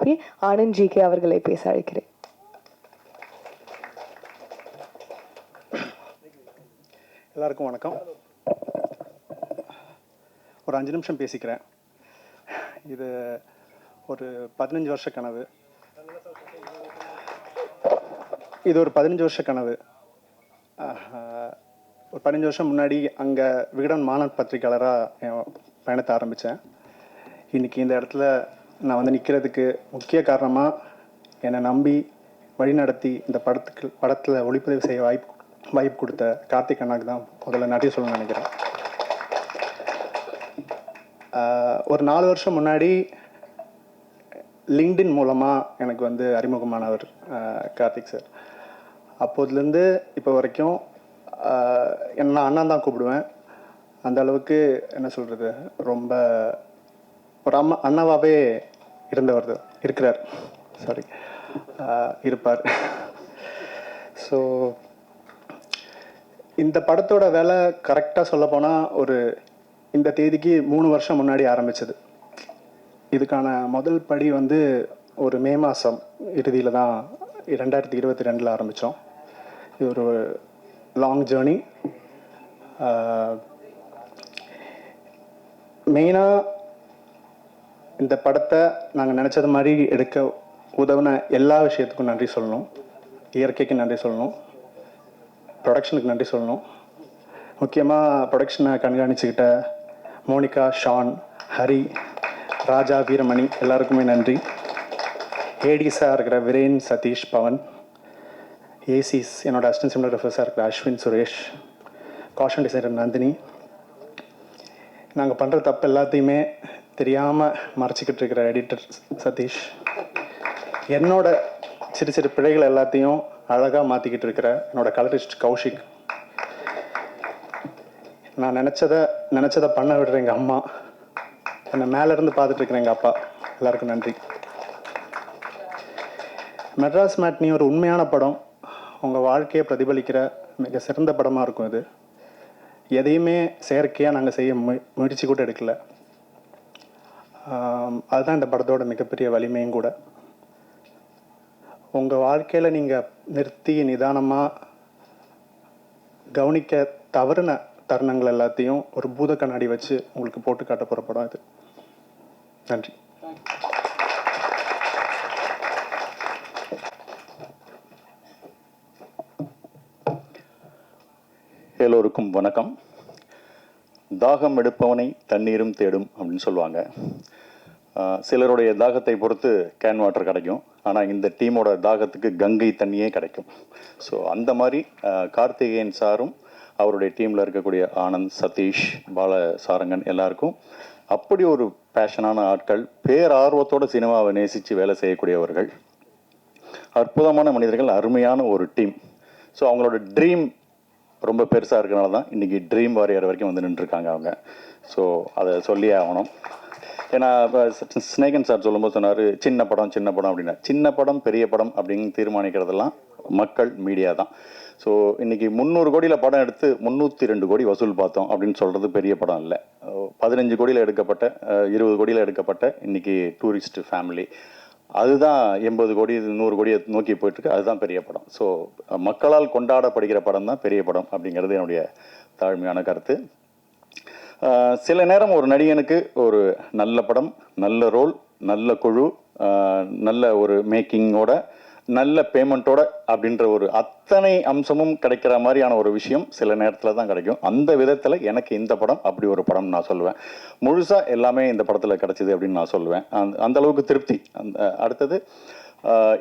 DOP Anand GK அவர்களை பேச அழைக்கிறேன். எல்லாருக்கும் வணக்கம். ஒரு 5 நிமிஷம் பேசிக்கிறேன். இது ஒரு 15 வருஷ கனவு. இது ஒரு 15 வருஷ கனவு. ஒரு 15 வருஷம் முன்னாடி அங்கே விகடன் மாணவ பத்திரிகையாளராக என் பயணத்தை ஆரம்பித்தேன். இன்றைக்கி இந்த இடத்துல நான் வந்து நிற்கிறதுக்கு முக்கிய காரணமாக என்னை நம்பி வழிநடத்தி இந்த படத்தில் ஒளிப்பதிவு செய்ய வாய்ப்பு கொடுத்த கார்த்திக் அண்ணாக்கு தான் முதல்ல நன்றி சொல்லணும்னு நினைக்கிறேன். ஒரு 4 வருஷம் முன்னாடி லிங்க்டின் மூலமாக எனக்கு வந்து அறிமுகமானவர் கார்த்திக் சார். அப்போதுலேருந்து இப்போ வரைக்கும் என்ன அண்ணன் தான் கூப்பிடுவேன். அந்த அளவுக்கு என்ன சொல்கிறது, ரொம்ப ஒரு அண்ணாவாகவே இருந்தவர் இருக்கிறார். இருப்பார். ஸோ இந்த படத்தோட வேலை கரெக்டாக சொல்லப்போனால் இந்த தேதிக்கு 3 வருஷம் முன்னாடி ஆரம்பித்தது. இதுக்கான முதல் படி வந்து ஒரு மே மாதம் இறுதியில் தான் 2022 ஆரம்பித்தோம். இது ஒரு லாங் ஜேர்னி. மெயினாக இந்த படத்தை நாங்கள் நினச்சது மாதிரி எடுக்க உதவின எல்லா விஷயத்துக்கும் நன்றி சொல்லணும். இயற்கைக்கு நன்றி சொல்லணும், ப்ரொடக்ஷனுக்கு நன்றி சொல்லணும். முக்கியமாக ப்ரொடக்ஷனை கண்காணிச்சுக்கிட்ட மோனிகா, ஷான், ஹரி, ராஜா, வீரமணி எல்லாருக்குமே நன்றி. ஏடிஸாக இருக்கிற விரேன், சதீஷ், பவன், ஏசிஸ் என்னோடய அசிஸ்டன்ட் சினிமாட்டோகிராஃபர்ஸாக இருக்கிற அஸ்வின், சுரேஷ், காஷன் டிசைனர் நந்தினி. நாங்கள் பண்ணுற தப்பு எல்லாத்தையுமே தெரியாமல் மறைச்சிக்கிட்டு இருக்கிற எடிட்டர் சதீஷ், என்னோட சிறு சிறு பிழைகள் எல்லாத்தையும் அழகாக மாற்றிக்கிட்டு இருக்கிற என்னோடய கலரிஸ்ட் கௌஷிக், நான் நினச்சதை பண்ண விடுற எங்கள் அம்மா, என்னை மேலேருந்து பார்த்துட்டு இருக்கிற எங்கள் அப்பா, எல்லாருக்கும் நன்றி. மெட்ராஸ் மேட்னி ஒரு உண்மையான படம். உங்கள் வாழ்க்கையை பிரதிபலிக்கிற மிக சிறந்த படமாக இருக்கும். இது எதையுமே செயற்கையாக நாங்கள் செய்ய முயற்சி கூட எடுக்கல. அதுதான் இந்த படத்தோட மிகப்பெரிய வலிமையும் கூட. உங்கள் வாழ்க்கையில் நீங்கள் நிறுத்தி நிதானமாக கவனிக்க தவறுன தருணங்கள் எல்லாத்தையும் ஒரு பூத கண்ணாடி வச்சு உங்களுக்கு போட்டு காட்ட போகிற படம் இது. நன்றி. எல்லோருக்கும் வணக்கம். தாகம் எடுப்பவனை தண்ணீரும் தேடும் அப்படின்னு சொல்லுவாங்க. சிலருடைய தாகத்தை பொறுத்து கேன் வாட்டர் கிடைக்கும், ஆனால் இந்த டீமோட தாகத்துக்கு கங்கை தண்ணியே கிடைக்கும். ஸோ அந்த மாதிரி கார்த்திகேயன் சாரும் அவருடைய டீமில் இருக்கக்கூடிய ஆனந்த், சதீஷ், பாலசாரங்கன் எல்லாருக்கும் அப்படி ஒரு பேஷனான ஆட்கள், பேரார்வத்தோடு சினிமாவை நேசித்து வேலை செய்யக்கூடியவர்கள், அற்புதமான மனிதர்கள், அருமையான ஒரு டீம். ஸோ அவங்களோட ட்ரீம் ரொம்ப பெருசாக இருக்கிறனால தான் இன்றைக்கி ட்ரீம் வாரியர் வரைக்கும் வந்து நின்றுருக்காங்க அவங்க. ஸோ அதை சொல்லியே ஆகணும். ஏன்னா இப்போ ஸ்னேகன் சார் சொல்லும்போது சொன்னார் சின்ன படம் அப்படின்னா, சின்ன படம் பெரிய படம் அப்படின்னு தீர்மானிக்கிறதெல்லாம் மக்கள், மீடியா தான். ஸோ இன்றைக்கி 300 கோடியில் படம் எடுத்து 302 கோடி வசூல் பார்த்தோம் அப்படின்னு சொல்கிறது பெரிய படம் இல்லை. 15 கோடியில் எடுக்கப்பட்ட 20 கோடியில் எடுக்கப்பட்ட இன்றைக்கி டூரிஸ்ட் ஃபேமிலி, அதுதான் 80 கோடி 100 கோடியை நோக்கி போயிட்டுருக்கு. அதுதான் பெரிய படம். ஸோ மக்களால் கொண்டாடப்படுகிற படம் தான் பெரிய படம் அப்படிங்கிறது என்னுடைய தாழ்மையான கருத்து. சில நேரம் ஒரு நடிகனுக்கு ஒரு நல்ல படம், நல்ல ரோல், நல்ல குழு, நல்ல ஒரு மேக்கிங்கோட, நல்ல பேமெண்ட்டோட அப்படின்ற ஒரு அத்தனை அம்சமும் கிடைக்கிற மாதிரியான ஒரு விஷயம் சில நேரத்தில் தான் கிடைக்கும். அந்த விதத்தில் எனக்கு இந்த படம் அப்படி ஒரு படம் நான் சொல்லுவேன். முழுசாக எல்லாமே இந்த படத்தில் கிடைச்சிது அப்படின்னு நான் சொல்லுவேன். அந்த அளவுக்கு திருப்தி. அடுத்தது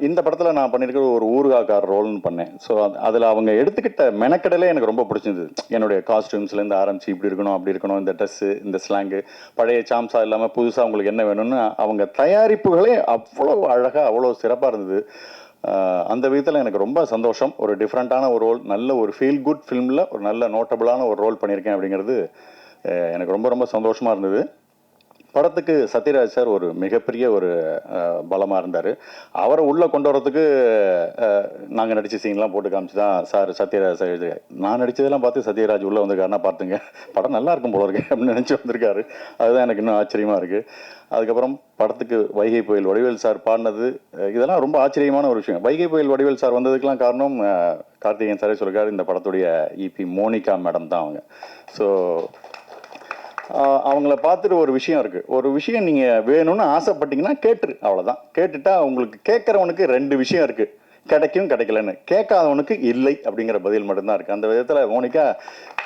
இந்த படத்தில் நான் பண்ணியிருக்கிற ஒரு ஊர்காக்கார ரோல்னு பண்ணேன். ஸோ அதில் அவங்க எடுத்துக்கிட்ட மெனக்கடலே எனக்கு ரொம்ப பிடிச்சிருந்தது. என்னுடைய காஸ்டியூம்ஸ்லேருந்து ஆரம்பித்து இப்படி இருக்கணும் அப்படி இருக்கணும், இந்த ட்ரெஸ்ஸு, இந்த ஸ்லாங்கு, பழைய சாம்ஸா இல்லாமல் புதுசாக அவங்களுக்கு என்ன வேணும்னு அவங்க தயாரிப்புகளே அவ்வளோ அழகாக அவ்வளோ சிறப்பாக இருந்தது. அந்த விதத்தில் எனக்கு ரொம்ப சந்தோஷம். ஒரு டிஃப்ரெண்ட்டான ஒரு ரோல், நல்ல ஒரு ஃபீல் குட் ஃபிலிமில் ஒரு நல்ல நோட்டபுளான ஒரு ரோல் பண்ணியிருக்கேன் அப்படிங்கிறது எனக்கு ரொம்ப ரொம்ப சந்தோஷமாக இருந்தது. படத்துக்கு சத்யராஜ் சார் ஒரு மிகப்பெரிய ஒரு பலமாக இருந்தார். அவரை உள்ளே கொண்டு வரதுக்கு நாங்கள் நடித்த சீன்லாம் போட்டு காமிச்சு தான் சார் சத்யராஜ் சார் எழுது. நான் நடித்ததெல்லாம் பார்த்து சத்யராஜ் உள்ளே வந்திருக்காருன்னா பார்த்துங்க, படம் நல்லா இருக்கும் போல இருக்கு அப்படின்னு நினச்சி வந்திருக்காரு. அதுதான் எனக்கு இன்னும் ஆச்சரியமாக இருக்குது. அதுக்கப்புறம் படத்துக்கு வைகை புயல் வடிவேல் சார் பாடினது, இதெல்லாம் ரொம்ப ஆச்சரியமான ஒரு விஷயம். வைகை புயல் வடிவேல் சார் வந்ததுக்கெலாம் காரணம் கார்த்திகேயன் சாரே சொல்லிருக்காரு, இந்த படத்துடைய இபி மோனிகா மேடம் தான் அவங்க. ஸோ அவங்கள பார்த்துட்டு ஒரு விஷயம் இருக்குது, ஒரு விஷயம் நீங்கள் வேணும்னு ஆசைப்பட்டீங்கன்னா கேட்டுரு, அவ்வளோதான். கேட்டுட்டா உங்களுக்கு கேட்குறவனுக்கு 2 விஷயம் இருக்குது, கிடைக்கும் கிடைக்கலன்னு. கேட்காதவனுக்கு இல்லை அப்படிங்கிற பதில் மட்டும்தான் இருக்குது. அந்த விதத்தில் மோனிகா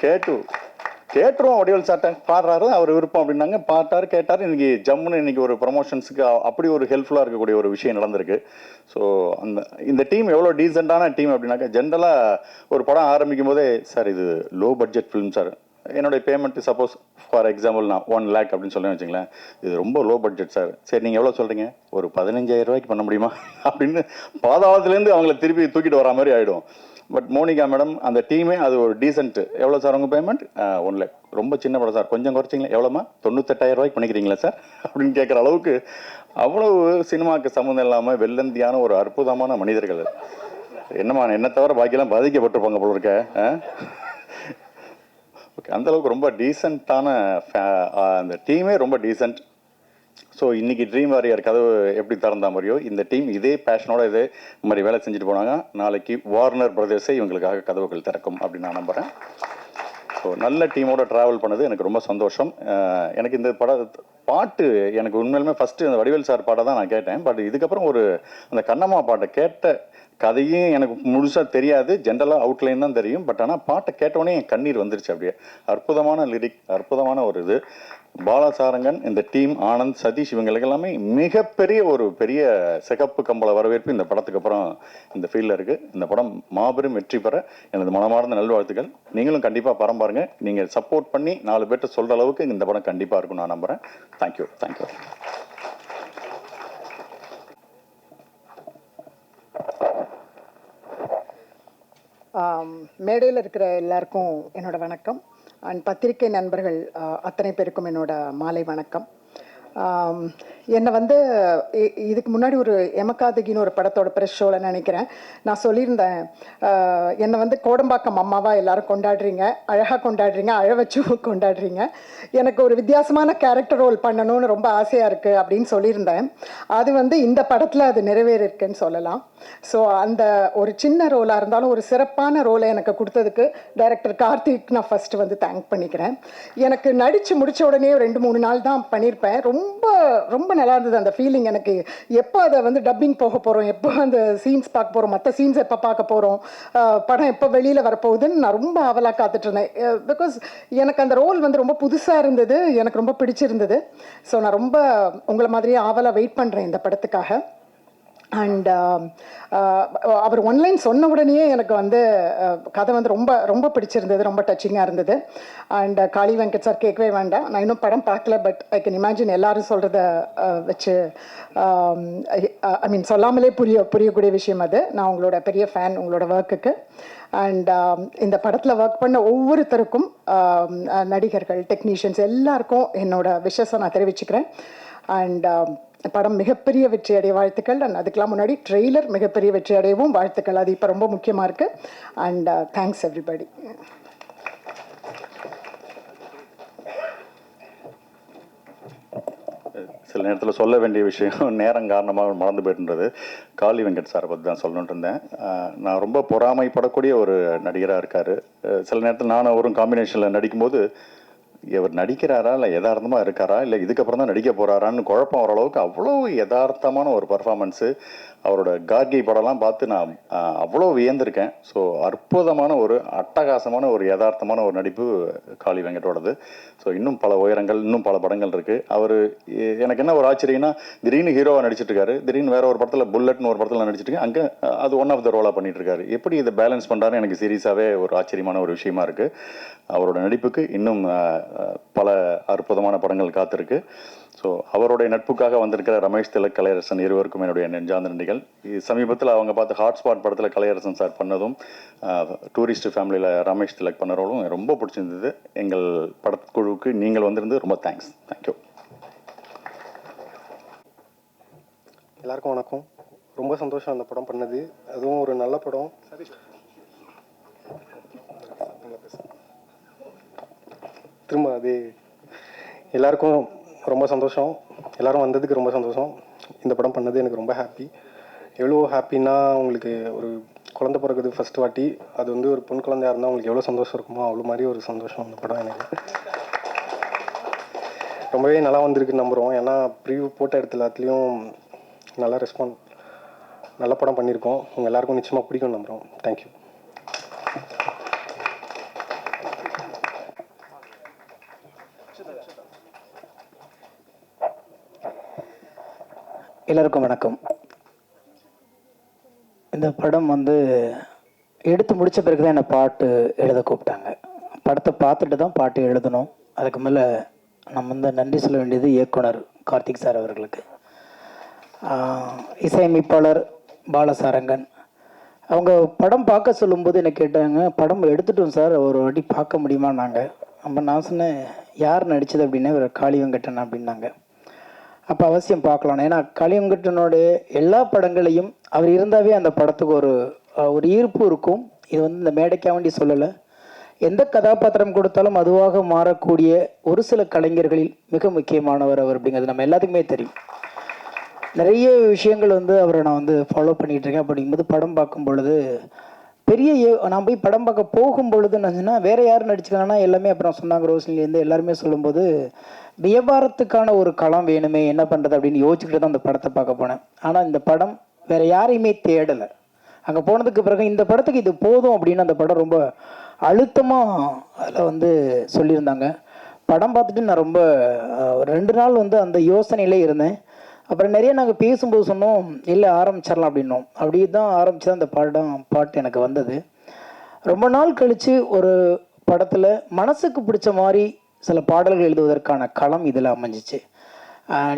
கேட்டுருவோம், வடிவேல் சார்ட்ட பாடுறாரு, அவர் விருப்பம் அப்படின்னாங்க, பாட்டார் கேட்டார். இன்னைக்கு ஜம்முன்னு இன்னைக்கு ஒரு ப்ரமோஷன்ஸுக்கு அப்படி ஒரு ஹெல்ப்ஃபுல்லாக இருக்கக்கூடிய ஒரு விஷயம் நடந்திருக்கு. ஸோ இந்த டீம் எவ்வளோ டீசெண்டான டீம் அப்படின்னாக்கா, ஜென்ரலாக ஒரு படம் ஆரம்பிக்கும் போதே சார் இது லோ பட்ஜெட் ஃபிலிம் சார், என்னுடைய பேமெண்ட்டு சப்போஸ் ஃபார் எக்ஸாம்பிள் நான் 1 lakh அப்படின்னு சொல்லி வச்சுங்களேன், இது ரொம்ப லோ பட்ஜெட் சார், சரி நீங்கள் எவ்வளோ சொல்கிறீங்க, ஒரு 15,000 ரூபாய்க்கு பண்ண முடியுமா அப்படின்னு பாதாளத்துலேருந்து அவங்கள திருப்பி தூக்கிட்டு வர மாதிரி ஆகிடும். பட் மோனிகா மேடம் அந்த டீமே அது ஒரு டீசென்ட்டு. எவ்வளோ சார் உங்கள் பேமெண்ட்? 1 lakh. ரொம்ப சின்ன படம் சார், கொஞ்சம் குறைச்சிங்களா, எவ்வளோமா, 98,000 ரூபாய்க்கு பண்ணிக்கிறீங்களா சார் அப்படின்னு கேட்குற அளவுக்கு அவ்வளவு சினிமாவுக்கு சம்மந்தம் இல்லாமல் வெள்ளந்தியான ஒரு அற்புதமான மனிதர்கள். என்னம்மா என்ன தவிர பாக்கியெல்லாம் பாதிக்கப்பட்டிருப்பாங்க போல இருக்க. ஓகே, அந்தளவுக்கு ரொம்ப டீசெண்டான அந்த டீமே ரொம்ப டீசெண்ட். ஸோ இன்றைக்கி ட்ரீம் வாரியர் கதவு எப்படி திறந்தா மாதிரியோ இந்த டீம் இதே பேஷனோட இதே மாதிரி வேலை செஞ்சுட்டு போனாங்க, நாளைக்கு வார்னர் பிரதர்ஸே இவங்களுக்காக கதவுகள் திறக்கும் அப்படின்னு நான் நம்புகிறேன். ஸோ நல்ல டீமோட ட்ராவல் பண்ணது எனக்கு ரொம்ப சந்தோஷம். எனக்கு இந்த பாட்டு எனக்கு உண்மையிலுமே ஃபஸ்ட்டு அந்த வடிவேல் சார் பாட்டை தான் நான் கேட்டேன். பட் இதுக்கப்புறம் அந்த கண்ணம்மா பாட்டை கேட்ட கதையும் எனக்கு முழுசாக தெரியாது, ஜென்ரலாக அவுட்லைன் தான் தெரியும். பட் ஆனால் பாட்டை கேட்டோடனே என் கண்ணீர் வந்துருச்சு. அப்படியே அற்புதமான லிரிக், அற்புதமான ஒரு இது. பாலசாரங்கன், இந்த டீம், ஆனந்த், சதீஷ், இவங்களுக்கு எல்லாமே மிகப்பெரிய ஒரு பெரிய சிகப்பு கம்பள வரவேற்பு இந்த படத்துக்கு அப்புறம் இந்த ஃபீல்டில் இருக்குது. இந்த படம் மாபெரும் வெற்றி பெற எனது மனமார்ந்த நல்வாழ்த்துக்கள். நீங்களும் கண்டிப்பாக படம் பாருங்கள். நீங்கள் சப்போர்ட் பண்ணி 4 பேர்கிட்ட சொல்கிற அளவுக்கு இந்த படம் கண்டிப்பாக இருக்கும் நான் நம்புகிறேன். தேங்க்யூ. மேடையில் இருக்கிற எல்லாருக்கும் என்னோட வணக்கம். அண்ட் பத்திரிகை நண்பர்கள் அத்தனை பேருக்கும் என்னோட மாலை வணக்கம். என்னை இதுக்கு முன்னாடி ஒரு எமக்காதகின்னு ஒரு படத்தோட ப்ரெஸ் ஷோவில் நினைக்கிறேன் நான் சொல்லியிருந்தேன், என்னை கோடம்பாக்கம் அம்மாவாக எல்லாரும் கொண்டாடுறீங்க, அழகாக கொண்டாடுறீங்க, அழ வச்சு கொண்டாடுறீங்க, எனக்கு ஒரு வித்தியாசமான கேரக்டர் ரோல் பண்ணணும்னு ரொம்ப ஆசையாக இருக்குது அப்படின்னு சொல்லியிருந்தேன். அது இந்த படத்தில் அது நிறைவேறிருக்குன்னு சொல்லலாம். ஸோ அந்த ஒரு சின்ன ரோலாக இருந்தாலும் ஒரு சிறப்பான ரோலை எனக்கு கொடுத்ததுக்கு டைரக்டர் கார்த்திக் நான் ஃபஸ்ட்டு தேங்க் பண்ணிக்கிறேன். எனக்கு நடித்து முடித்த உடனே 2-3 நாள் தான் பண்ணியிருப்பேன். ரொம்ப ரொம்ப நல்லா இருந்தது அந்த ஃபீலிங். எனக்கு எப்போ அதை டப்பிங் போக போகிறோம், எப்போ அந்த சீன்ஸ் பார்க்க போகிறோம், மற்ற சீன்ஸ் எப்போ பார்க்க போகிறோம், படம் எப்போ வெளியில் வரப்போகுதுன்னு நான் ரொம்ப ஆவலாக காத்துட்டு இருந்தேன். பிகாஸ் எனக்கு அந்த ரோல் ரொம்ப புதுசாக இருந்தது, எனக்கு ரொம்ப பிடிச்சிருந்தது. ஸோ நான் ரொம்ப உங்களை மாதிரியே ஆவலாக வெயிட் பண்ணுறேன் இந்த படத்துக்காக. அண்ட் அவர் ஒன்லைன் சொன்ன உடனேயே எனக்கு கதை ரொம்ப ரொம்ப பிடிச்சிருந்தது, ரொம்ப டச்சிங்காக இருந்தது. அண்ட் காளி வெங்கட் சார் கேட்கவே வேண்டாம், நான் இன்னும் படம் பார்க்கல, பட் ஐ கேன் இமேஜின் எல்லாரும் சொல்கிறத வச்சு ஐ மீன் சொல்லாமலே புரியக்கூடிய விஷயம் அது. நான் உங்களோட பெரிய ஃபேன் உங்களோட ஒர்க்குக்கு. அண்ட் இந்த படத்தில் ஒர்க் பண்ண ஒவ்வொருத்தருக்கும், நடிகர்கள், டெக்னீஷியன்ஸ் எல்லாருக்கும் என்னோட விஷஸை நான் தெரிவிச்சுக்கிறேன். அண்ட் படம் மிகப்பெரிய வெற்றி அடைய வாழ்த்துக்கள். அண்ட் அதுக்கெல்லாம் முன்னாடி ட்ரெய்லர் மிகப்பெரிய வெற்றி அடையவும் வாழ்த்துக்கள். அது இப்போ ரொம்ப முக்கியமாக இருக்குது. And thanks everybody. சில நேரத்தில் சொல்ல வேண்டிய விஷயம் நேரம் காரணமாக மறந்து போயிட்டுன்றது. காளி வெங்கட் சாரை பற்றி தான் சொல்லணுன்ட்டு இருந்தேன். நான் ரொம்ப பொறாமைப்படக்கூடிய ஒரு நடிகராக இருக்கார். சில நேரத்தில் நானும் அவரும் காம்பினேஷனில் நடிக்கும்போது இவர் நடிக்கிறாரா இல்லை யதார்த்தமாக இருக்காரா இல்லை இதுக்கப்புறம் தான் நடிக்க போகிறாரான்னு குழப்பம் வர அளவுக்கு அவ்வளோ யதார்த்தமான ஒரு பர்ஃபார்மன்ஸு. அவரோட கார்கி படம்லாம் பார்த்து நான் அவ்வளோ வியந்திருக்கேன். ஸோ அற்புதமான ஒரு அட்டகாசமான ஒரு யதார்த்தமான ஒரு நடிப்பு காளி வெங்கட்டோடது. ஸோ இன்னும் பல உயரங்கள், இன்னும் பல படங்கள் இருக்குது. அவர் எனக்கு என்ன ஒரு ஆச்சரியம்னா, திடீர்னு ஹீரோவாக நடிச்சிட்டு இருக்காரு, திடீர்னு வேற ஒரு படத்தில் புல்லட்னு ஒரு படத்தில் நடிச்சிட்டு இருக்கு, அங்கே அது ஒன் ஆஃப் த ரோலாக பண்ணிட்டு இருக்காரு. எப்படி இதை பேலன்ஸ் பண்ணுறாருன்னு எனக்கு சீரியஸாகவே ஒரு ஆச்சரியமான ஒரு விஷயமா இருக்குது. அவரோட நடிப்புக்கு இன்னும் பல அற்புதமான படங்கள் காத்திருக்கு. ஸோ அவருடைய நட்புக்காக வந்திருக்கிற ரமேஷ் திலக், கலையரசன் இருவருக்கும் என்னுடைய நெஞ்சார்ந்த நன்றிகள். சமீபத்தில் அவங்க பார்த்து ஹாட்ஸ்பாட் படத்தில் கலையரசன் சார் பண்ணதும், டூரிஸ்ட் ஃபேமிலியில் ரமேஷ் திலக் பண்ண ரோலும் ரொம்ப பிடிச்சிருந்தது. எங்கள் படக்குழுவுக்கு நீங்கள் வந்திருந்து ரொம்ப தேங்க்ஸ். தேங்க்யூ. எல்லாருக்கும் வணக்கம். ரொம்ப சந்தோஷம் அந்த படம் பண்ணது. அதுவும் ஒரு நல்ல படம். திரும்ப அது எல்லாருக்கும் ரொம்ப சந்தோஷம். எல்லாரும் வந்ததுக்கு ரொம்ப சந்தோஷம். இந்த படம் பண்ணது எனக்கு ரொம்ப ஹாப்பி. எவ்வளோ ஹாப்பின்னா, உங்களுக்கு ஒரு குழந்தை பிறகுது ஃபஸ்ட் வாட்டி, அது வந்து ஒரு பொன் குழந்தையாக இருந்தால் உங்களுக்கு எவ்வளோ சந்தோஷம் இருக்குமோ அவ்வளோ மாதிரி ஒரு சந்தோஷம் அந்த படம் எனக்கு. ரொம்பவே நல்லா வந்திருக்குன்னு நம்புகிறோம். ஏன்னா ப்ரிவ்யூ போட்ட இடத்துல எல்லாத்துலேயும் நல்லா ரெஸ்பாண்ட், நல்ல படம் பண்ணியிருக்கோம். உங்கள் எல்லாருக்கும் நிச்சயமாக பிடிக்கும்னு நம்புகிறோம். தேங்க்யூ. எல்லாருக்கும் வணக்கம். இந்த படம் வந்து எடுத்து முடித்த பிறகு தான் என்னை பாட்டு எழுத கூப்பிட்டாங்க. படத்தை பார்த்துட்டு தான் பாட்டு எழுதணும். அதுக்கு மேலே நம்ம வந்து நன்றி சொல்ல வேண்டியது இயக்குனர் கார்த்திக் சார் அவர்களுக்கு, இசையமைப்பாளர் பாலசாரங்கன். அவங்க படம் பார்க்க சொல்லும்போது என்ன கேட்டாங்க, படம் எடுத்துட்டோம் சார், ஒரு வாட்டி பார்க்க முடியுமா நாங்கள். அப்போ நான் சொன்னேன், யார் நடித்தது அப்படின்னா இவர் காளி வெங்கட்டன் அப்படின்னாங்க. அப்போ அவசியம் பார்க்கலாம். ஏன்னா காளி வெங்கட்டனுடைய எல்லா படங்களையும் அவர் இருந்தாவே அந்த படத்துக்கு ஒரு ஈர்ப்பு இருக்கும். இது வந்து இந்த மேடைக்காக வேண்டி சொல்லலை, எந்த கதாபாத்திரம் கொடுத்தாலும் அதுவாக மாறக்கூடிய ஒரு சில கலைஞர்களில் மிக முக்கியமானவர் அவர் அப்படிங்கிறது நம்ம எல்லாத்துக்குமே தெரியும். நிறைய விஷயங்கள் வந்து அவரை நான் வந்து ஃபாலோ பண்ணிகிட்டு இருக்கேன். அப்படிங்கும்போது படம் பார்க்கும் பொழுது நான் போய் படம் பார்க்க போகும் பொழுது என்னச்சுன்னா, வேறு யார் நடிச்சுக்காங்கன்னா எல்லாமே அப்புறம் சொன்னாங்க, ரோஷினிலேருந்து எல்லாருமே சொல்லும்போது வியாபாரத்துக்கான ஒரு களம் வேணுமே, என்ன பண்ணுறது அப்படின்னு யோசிச்சுக்கிட்டு தான் அந்த படத்தை பார்க்க போனேன். ஆனால் இந்த படம் வேறு யாரையுமே தேடலை. அங்கே போனதுக்கு பிறகு இந்த படத்துக்கு இது போதும் அப்படின்னு அந்த படம் ரொம்ப அழுத்தமாக அதில் வந்து சொல்லியிருந்தாங்க. படம் பார்த்துட்டு நான் ரொம்ப 2 நாள் வந்து அந்த யோசனையிலே இருந்தேன். அப்புறம் நிறைய நாங்கள் பேசும்போது சொன்னோம், இல்லை ஆரம்பிச்சிடலாம் அப்படின்னோம். அப்படி தான் ஆரம்பித்து தான் அந்த பாட்டு எனக்கு வந்தது. ரொம்ப நாள் கழித்து ஒரு படத்தில் மனசுக்கு பிடிச்ச மாதிரி சில பாடல்கள் எழுதுவதற்கான களம் இதில் அமைஞ்சிச்சு.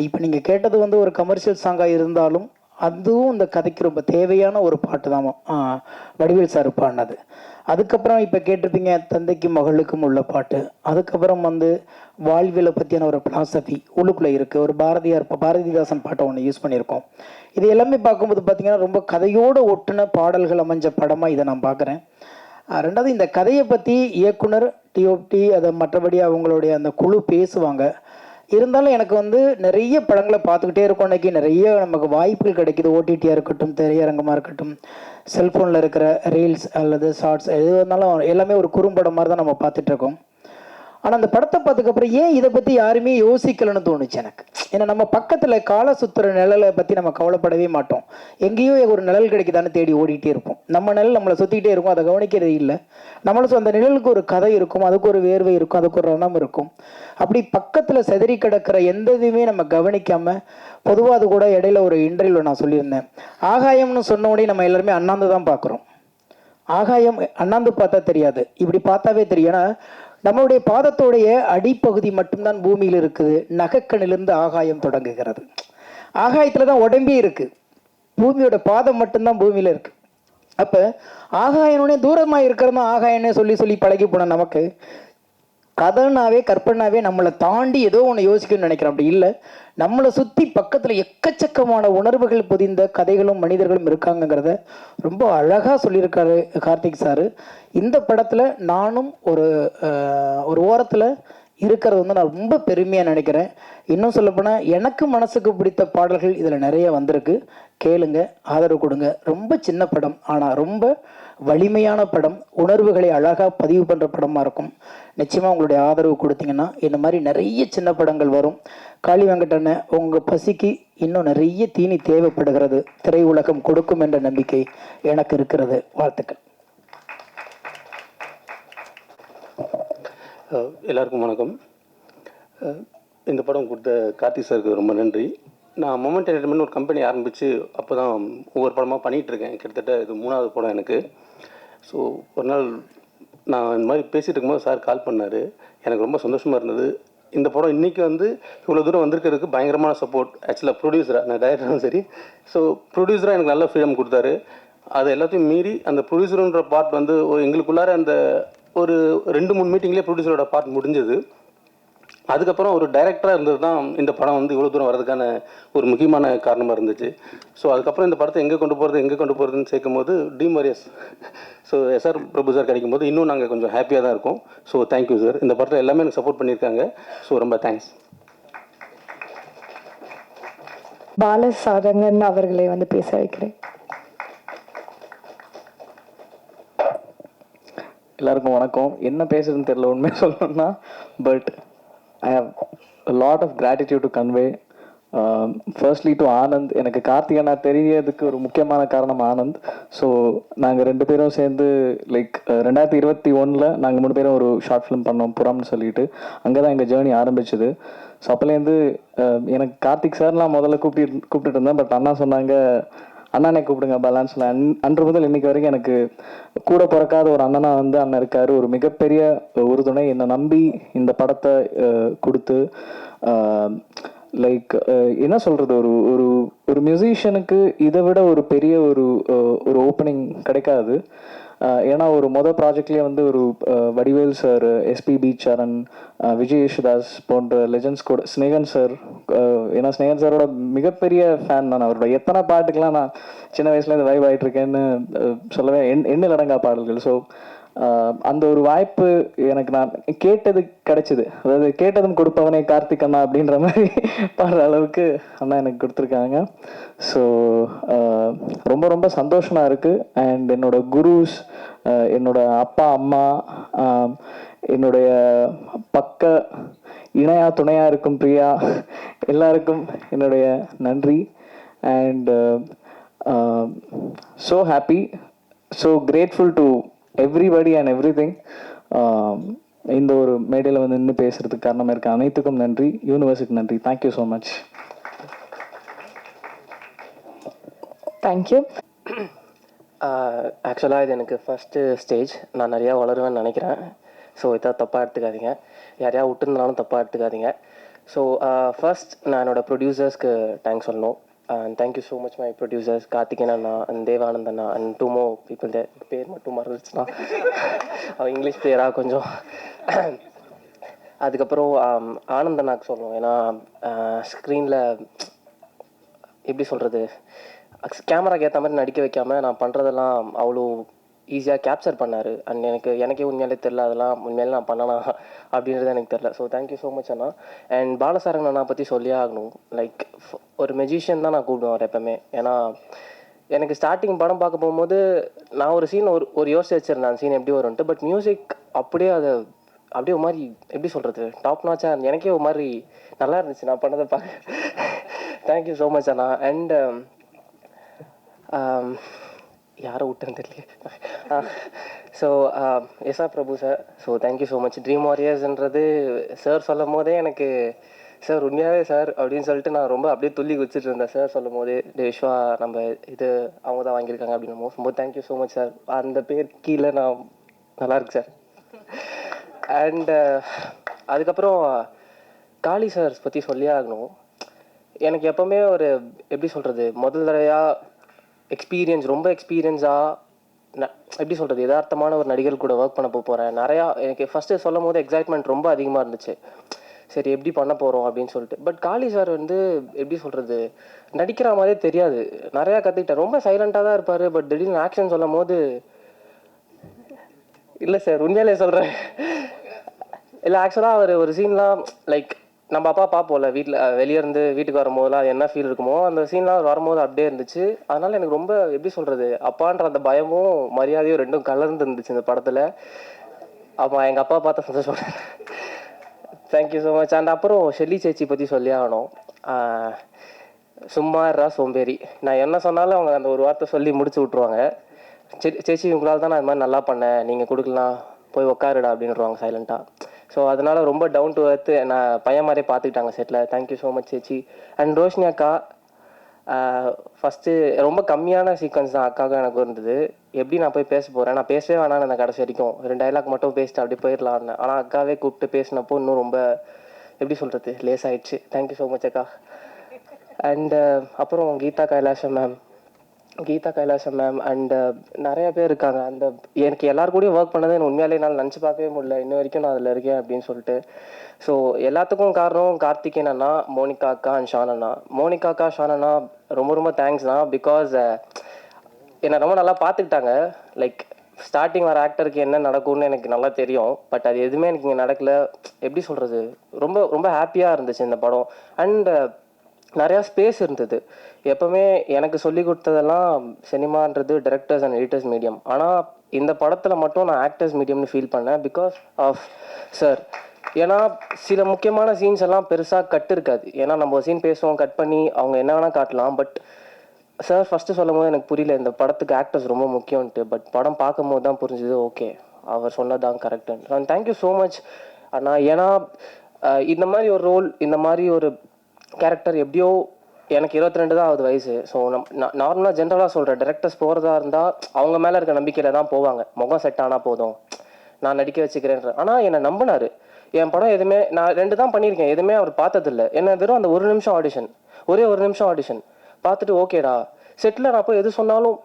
இப்போ நீங்கள் கேட்டது வந்து ஒரு கமர்ஷியல் சாங்காக இருந்தாலும் அதுவும் இந்த கதைக்கு ரொம்ப தேவையான ஒரு பாட்டு தான் வடிவேல் சார் பாடினது. அதுக்கப்புறம் இப்போ கேட்டிருப்பீங்க தந்தைக்கும் மகளுக்கும் உள்ள பாட்டு. அதுக்கப்புறம் வந்து வாழ்வியலை பற்றியான ஒரு பிலாசபி உள்ளுக்குள்ளே இருக்குது. ஒரு பாரதிதாசன் பாட்டை ஒன்று யூஸ் பண்ணியிருக்கோம். இது எல்லாமே பார்க்கும்போது பார்த்திங்கன்னா ரொம்ப கதையோடு ஒட்டுன பாடல்கள் அமைஞ்ச படமாக இதை நான் பார்க்குறேன். ரெண்டாவது, இந்த கதையை பற்றி இயக்குனர் டிஓபி அதை மற்றபடி அவங்களுடைய அந்த குழு பேசுவாங்க. இருந்தாலும் எனக்கு வந்து நிறைய படங்களை பார்த்துக்கிட்டே இருக்கோம். இன்றைக்கி நிறைய நமக்கு வாய்ப்புகள் கிடைக்கிது. ஓடிடியாக இருக்கட்டும், திரையரங்கமாக இருக்கட்டும், செல்ஃபோனில் இருக்கிற ரீல்ஸ் அல்லது ஷார்ட்ஸ், எது இருந்தாலும் எல்லாமே ஒரு குறும்படம் மாதிரி தான் நம்ம பார்த்துட்ருக்கோம். ஆனால் அந்த படத்தை பார்த்ததுக்கப்புறம் ஏன் இதை பற்றி யாருமே யோசிக்கலைன்னு தோணுச்சு எனக்கு. ஏன்னா நம்ம பக்கத்தில் கால சுற்றுற நிழலை பற்றி நம்ம கவலைப்படவே மாட்டோம். எங்கேயோ ஒரு நிழல் கிடைக்குதான்னு தேடி ஓடிட்டே இருப்போம். நம்ம நிழல் நம்மளை சுற்றிக்கிட்டே இருக்கும், அதை கவனிக்கிறது இல்லை. நம்மளும் அந்த நிழலுக்கு ஒரு கதை இருக்கும், அதுக்கு ஒரு வேர்வை இருக்கும், அதுக்கு ஒரு ரணம் இருக்கும். அப்படி பக்கத்தில் செதறி கிடக்கிற எந்த இதுவுமே நம்ம கவனிக்காமல், பொதுவாக அது கூட இடையில ஒரு இன்டர்வியூவில் நான் சொல்லியிருந்தேன், ஆகாயம்னு சொன்ன உடனே நம்ம எல்லாருமே அண்ணாந்து தான் பார்க்குறோம். ஆகாயம் அண்ணாந்து பார்த்தா தெரியாது, இப்படி பார்த்தாவே தெரியும். ஏன்னா நம்மளுடைய பாதத்தோடைய அடிப்பகுதி மட்டும்தான் பூமியில் இருக்குது. நகைக்கண்ணிலிருந்து ஆகாயம் தொடங்குகிறது. ஆகாயத்தில் தான் உடம்பே இருக்குது, பூமியோட பாதம் மட்டும்தான் பூமியில் இருக்குது. அப்போ ஆகாயனோடனே தூரமாக இருக்கிறதா ஆகாயனே சொல்லி சொல்லி பழகி போன நமக்கு கதைனாவே கற்பனாவே நம்மளை தாண்டி ஏதோ ஒன்று யோசிக்கணும்னு நினைக்கிறோம். அப்படி இல்லை, நம்மளை சுற்றி பக்கத்தில் எக்கச்சக்கமான உணர்வுகள் பொதிந்த கதைகளும் மனிதர்களும் இருக்காங்கங்கிறத ரொம்ப அழகாக சொல்லியிருக்காரு கார்த்திக் சார். இந்த படத்தில் நானும் ஒரு ஓரத்தில் இருக்கிறது வந்து நான் ரொம்ப பெருமையாக நினைக்கிறேன். இன்னும் சொல்லப்போனால் எனக்கு மனசுக்கு பிடித்த பாடல்கள் இதில் நிறைய வந்திருக்கு. கேளுங்க, ஆதரவு கொடுங்க. ரொம்ப சின்ன படம், ஆனால் ரொம்ப வலிமையான படம், உணர்வுகளை அழகாக பதிவு பண்ணுற படமாக இருக்கும். நிச்சயமாக உங்களுடைய ஆதரவு கொடுத்தீங்கன்னா இந்த மாதிரி நிறைய சின்ன படங்கள் வரும். காளி வெங்கடனை உங்கள் பசிக்கு இன்னும் நிறைய தீனி தேவைப்படுகிறது, திரையுலகம் கொடுக்கும் என்ற நம்பிக்கை எனக்கு இருக்கிறது. வாழ்த்துக்கள். எல்லாருக்கும் வணக்கம். இந்த படம் கொடுத்த கார்த்திக் சாருக்கு ரொம்ப நன்றி. நான் மொமெண்ட் என்டர்டைன்மெண்ட் ஒரு கம்பெனி ஆரம்பித்து அப்போ தான் ஒவ்வொரு படமாக பண்ணிகிட்ருக்கேன். கிட்டத்தட்ட இது 3வது படம் எனக்கு. ஸோ ஒரு நாள் நான் இந்த மாதிரி பேசிகிட்டு இருக்கும்போது சார் கால் பண்ணார். எனக்கு ரொம்ப சந்தோஷமாக இருந்தது. இந்த படம் இன்றைக்கி வந்து இவ்வளோ தூரம் வந்திருக்கிறதுக்கு பயங்கரமான சப்போர்ட். ஆக்சுவலாக ப்ரொடியூசராக, நான் டைரக்டரும் சரி, ஸோ ப்ரொடியூசராக எனக்கு நல்ல ஃப்ரீடம் கொடுத்தாரு. அது எல்லாத்தையும் மீறி அந்த ப்ரொடியூசருன்ற பார்ட் வந்து எங்களுக்குள்ளார அந்த ஒரு 2-3 மீட்டிங்லேயே ப்ரொடியூசரோட பார்ட் முடிஞ்சது. அதுக்கப்புறம் ஒரு டைரக்டராக இருந்தது தான் இந்த படம் வந்து இவ்வளோ தூரம் வரதுக்கான ஒரு முக்கியமான காரணமாக இருந்துச்சு. ஸோ அதுக்கப்புறம் இந்த படத்தை எங்கே கொண்டு போகிறதுன்னு சேர்க்கும் போது dream warriors so S R Prabhu sir கிடைக்கும் போது இன்னும் நாங்கள் கொஞ்சம் ஹாப்பியாக தான் இருக்கோம். So thank you sir. இந்த படத்தில் எல்லாமே எனக்கு சப்போர்ட் பண்ணியிருக்காங்க. ஸோ ரொம்ப தேங்க்ஸ். பாலசாரங்கன் அவர்களை வந்து பேச அழைக்கிறேன். எல்லாருக்கும் வணக்கம். என்ன பேசுறதுன்னு தெரியல உண்மையாக சொல்லணும்னா, but I have a lot of gratitude to convey. Firstly to Anand. எனக்கு கார்த்திகனா தெரியறதுக்கு ஒரு முக்கியமான காரணம் ஆனந்த். ஸோ நாங்கள் 2 பேரும் சேர்ந்து லைக் 2021 நாங்கள் 3 பேரும் ஒரு ஷார்ட் ஃபிலிம் பண்ணோம், புறம்னு சொல்லிட்டு. அங்கே தான் எங்கள் ஜேர்னி ஆரம்பிச்சது. ஸோ அப்போலேருந்து எனக்கு கார்த்திக் சார்லாம் முதல்ல கூப்பிட்டுட்டு இருந்தேன். பட் அண்ணா சொன்னாங்க, அண்ணானே கூப்பிடுங்க பேலன்ஸில். அன்று முதல் இன்னைக்கு வரைக்கும் எனக்கு கூட பிறக்காத ஒரு அண்ணனா வந்து அண்ணன் இருக்கார். ஒரு மிகப்பெரிய உறுதுணை, என்னை நம்பி இந்த படத்தை கொடுத்து லைக் என்ன சொல்கிறது, ஒரு ஒரு ஒரு மியூசிஷியனுக்கு இதை விட ஒரு பெரிய ஒரு ஓப்பனிங் கிடைக்காது. ஏன்னா ஒரு மொதல் ப்ராஜெக்ட்லேயே வந்து ஒரு வடிவேல் சார், எஸ்பிபி சரண், விஜய் யேசுதாஸ் போன்ற லெஜண்ட்ஸ் கூட, ஸ்னேகன் சார், ஏன்னா ஸ்னேகன் சாரோட மிகப்பெரிய ஃபேன் நான். அவரோட எத்தனை பாட்டுக்கெலாம் நான் சின்ன வயசுலேருந்து வைப் ஆகிட்டு இருக்கேன்னு சொல்லவே எண்ணில் அடங்கா பாடல்கள். ஸோ அந்த ஒரு வாய்ப்பு எனக்கு நான் கேட்டது கிடைச்சிது. அதாவது கேட்டதும் கொடுப்பவனே கார்த்திக் அண்ணா அப்படின்ற மாதிரி பாடுற அளவுக்கு அண்ணா எனக்கு கொடுத்துருக்காங்க. ஸோ ரொம்ப ரொம்ப சந்தோஷமாக இருக்குது. அண்ட் என்னோட குருஸ், என்னோட அப்பா அம்மா, என்னுடைய பக்க இணையா துணையாக இருக்கும் பிரியா, எல்லாருக்கும் என்னுடைய நன்றி. And so happy, so grateful to everybody and everything. இந்த ஒரு மேடையில் வந்து நின்று பேசுறதுக்கு காரணமாக இருக்க அனைத்துக்கும் நன்றி. யூனிவர்ஸுக்கு நன்றி. Thank you so much. தேங்க்யூ. ஆக்சுவலாக இது எனக்கு ஃபஸ்ட்டு ஸ்டேஜ். நான் நிறையா வளருவேன்னு நினைக்கிறேன். ஸோ இதை தப்பாக எடுத்துக்காதீங்க. யாரையா விட்டுருந்தாலும் தப்பாக எடுத்துக்காதீங்க. ஸோ ஃபர்ஸ்ட் நான் என்னோடய ப்ரொடியூசர்ஸ்க்கு தேங்க்ஸ் சொல்லணும். Thank you so much my producers, Karthikeyan Anna and Devanand Anna and 2 more people. பேர் மட்டும் மறந்துச்சுன்னா அவன் இங்கிலீஷ் பேராக கொஞ்சம். அதுக்கப்புறம் ஆனந்த் அண்ணாக்கு சொல்லணும். ஏன்னா ஸ்க்ரீனில் எப்படி சொல்கிறது, கேமராக்கு ஏற்ற மாதிரி நடிக்க வைக்காமல் நான் பண்ணுறதெல்லாம் அவ்வளோ ஈஸியாக கேப்சர் பண்ணார். அண்ட் எனக்கே உண்மையாலே தெரில அதெல்லாம் உண்மையிலே நான் பண்ணனா அப்படின்றது எனக்கு தெரில. ஸோ தேங்க்யூ ஸோ மச் அண்ணா. அண்ட் பாலசாரங்கன் அண்ணா பற்றி சொல்லியே ஆகணும். லைக் ஒரு மெஜிஷியன் தான் நான் கூப்பிடுவேன் அவர் எப்போவுமே. ஏன்னா எனக்கு ஸ்டார்டிங் படம் பார்க்க போகும்போது நான் ஒரு சீன் ஒரு யோசிச்சு வச்சுருந்தேன், அந்த சீன் எப்படி வரும்ன்ட்டு. பட் மியூசிக் அப்படியே அப்படியே ஒரு மாதிரி எப்படி சொல்கிறது, டாப் நாச்சாக எனக்கே ஒரு மாதிரி நல்லா இருந்துச்சு நான் பண்ணதை பார்க்க. தேங்க்யூ ஸோ மச் அண்ணா. அண்ட் யாரை விட்டுன்னு தெரியல. So S R Prabhu sir, so thank you so much. Dream வாரியர்ஸ்ன்றது சார் சொல்லும் போதே எனக்கு சார் உண்மையாகவே சார் அப்படின்னு சொல்லிட்டு நான் ரொம்ப அப்படியே துள்ளி குச்சிட்டு இருந்தேன் சார் சொல்லும் போதே. விஸ்வா நம்ம இது அவங்க தான் வாங்கியிருக்காங்க அப்படின்னு ரொம்ப தேங்க்யூ ஸோ மச் சார். அந்த பேர் கீழே நான் நல்லா இருக்கு சார். அண்ட் அதுக்கப்புறம் காளி சார் பற்றி சொல்லியே ஆகணும். எனக்கு எப்போவுமே ஒரு எப்படி சொல்கிறது, முதல் தடவையாக ரொம்ப எக்ஸ்பீரியன்ஸாக எப்படி சொல்கிறது, யதார்த்தமான ஒரு நடிகர் கூட ஒர்க் பண்ண போகிறேன். நிறையா எனக்கு ஃபஸ்ட்டு சொல்லும் போது எக்ஸைட்மெண்ட் ரொம்ப அதிகமாக இருந்துச்சு. சரி எப்படி பண்ண போகிறோம் அப்படின்னு சொல்லிட்டு. பட் காளி சார் வந்து எப்படி சொல்கிறது, நடிக்கிற மாதிரியே தெரியாது. நிறையா கற்றுக்கிட்டேன். ரொம்ப சைலண்ட்டாக தான் இருப்பார். பட் திடீர்னு ஆக்ஷன் சொல்லும் போது இல்லை சார் உண்மையிலே சொல்கிறேன். இல்லை ஆக்சுவலாக அவர் ஒரு சீன்லாம் லைக் நம்ம அப்பா பார்ப்போம்ல வீட்டில், வெளியேருந்து வீட்டுக்கு வரும்போதெல்லாம் அது என்ன ஃபீல் இருக்குமோ அந்த சீன்லாம் வரும்போது அப்படியே இருந்துச்சு. அதனால் எனக்கு ரொம்ப எப்படி சொல்கிறது, அப்பான்ற அந்த பயமும் மரியாதையும் ரெண்டும் கலர்ந்து இருந்துச்சு இந்த படத்தில். ஆமாம், எங்கள் அப்பா பார்த்த சந்தோஷம். Thank you so much. அண்ட் அப்புறம் ஷெல்லி சேச்சி பற்றி சொல்லி ஆகணும். சும்மாறா சோம்பேறி, நான் என்ன சொன்னாலும் அவங்க அந்த ஒரு வார்த்தை சொல்லி முடிச்சு விட்ருவாங்க. சேச்சி உங்களால் தான் நான் இது மாதிரி நல்லா பண்ணேன், நீங்கள் கொடுக்கலாம், போய் உக்காருடா அப்படின்னுருவாங்க சைலண்ட்டாக. ஸோ அதனால் ரொம்ப டவுன் டு எர்த் நான் பையன் மாதிரியே பார்த்துக்கிட்டாங்க செட்டில். தேங்க்யூ ஸோ மச் சேச்சி. அண்ட் ரோஷினி அக்கா, ஃபஸ்ட்டு ரொம்ப கம்மியான சீக்வன்ஸ் தான் அக்காவுக்கும் எனக்கு இருந்தது. எப்படி நான் போய் பேச போகிறேன், நான் பேசவே வேணான்னு அந்த கடைசி வரைக்கும் 2 டைலாக் மட்டும் பேசிட்டு அப்படியே போயிடலான்னு. ஆனால் அக்காவே கூப்பிட்டு பேசினப்போ இன்னும் ரொம்ப எப்படி சொல்கிறது லேஸ் ஆகிடுச்சு. தேங்க்யூ ஸோ மச் அக்கா. அண்டு அப்புறம் Geetha Kailasam ma'am, Geetha Kailasam ma'am and நிறைய பேர் இருக்காங்க. அந்த எனக்கு எல்லார் கூடயும் ஒர்க் பண்ணதை எனக்கு உண்மையாலே என்னால் நினச்சி பார்க்கவே முடியல. இன்ன வரைக்கும் நான் அதில் இருக்கேன் அப்படின்னு சொல்லிட்டு. ஸோ எல்லாத்துக்கும் காரணம் கார்த்திகேயன் அண்ணா, மோனிகா அக்கா அண்ட் ஷான் அண்ணா. மோனிகா அக்கா, ஷான் அண்ணா ரொம்ப ரொம்ப தேங்க்ஸ்ண்ணா. பிகாஸ் என்னை ரொம்ப நல்லா பார்த்துக்கிட்டாங்க. லைக் ஸ்டார்டிங் வர ஆக்டருக்கு என்ன நடக்கும்னு எனக்கு நல்லா தெரியும். பட் அது எதுவுமே எனக்கு இங்கே நடக்கலை. எப்படி சொல்கிறது, ரொம்ப ரொம்ப ஹாப்பியாக இருந்துச்சு இந்த படம். அண்ட் நிறையா ஸ்பேஸ் இருந்தது. எப்போவுமே எனக்கு சொல்லி கொடுத்ததெல்லாம் சினிமான்றது டைரக்டர்ஸ் அண்ட் எடிட்டர்ஸ் மீடியம். ஆனால் இந்த படத்தில் மட்டும் நான் ஆக்டர்ஸ் மீடியம்னு ஃபீல் பண்ணேன் பிகாஸ் ஆஃப் சார். ஏன்னா சில முக்கியமான சீன்ஸ் எல்லாம் பெருசாக கட் இருக்காது. ஏன்னா நம்ம ஒரு சீன் பேசுவோம், கட் பண்ணி அவங்க என்ன வேணால் காட்டலாம். பட் சார் ஃபஸ்ட்டு சொல்லும் போது எனக்கு புரியல இந்த படத்துக்கு ஆக்டர்ஸ் ரொம்ப முக்கியம்ன்ட்டு. பட் படம் பார்க்கும் போது தான் புரிஞ்சுது, ஓகே அவர் சொன்னதான் கரெக்டுன்னு. அண்ட் தேங்க்யூ ஸோ மச் அண்ணா. ஏன்னா இந்த மாதிரி ஒரு ரோல், இந்த மாதிரி ஒரு கேரக்டர் எப்படியோ எனக்கு 22 தான் ஆகுது வயசு. ஸோ நார்மலாக ஜென்ரலாக சொல்கிறேன், டேரக்டர்ஸ் போகிறதா இருந்தால் அவங்க மேலே இருக்க நம்பிக்கையில் தான் போவாங்க. முகம் செட் ஆனால் போதும், நான் நடிக்க வச்சுக்கிறேன்ற. ஆனால் என்னை நம்பினார். என் படம் எதுவுமே நான் 2 தான் பண்ணியிருக்கேன், எதுவுமே அவர் பார்த்ததில்லை. என்ன வெறும் அந்த ஒரு நிமிஷம் ஆடிஷன், ஒரே ஒரு நிமிஷம் ஆடிஷன் பார்த்துட்டு ஓகேடா செட்டில் நான் போய் எது சொன்னாலும்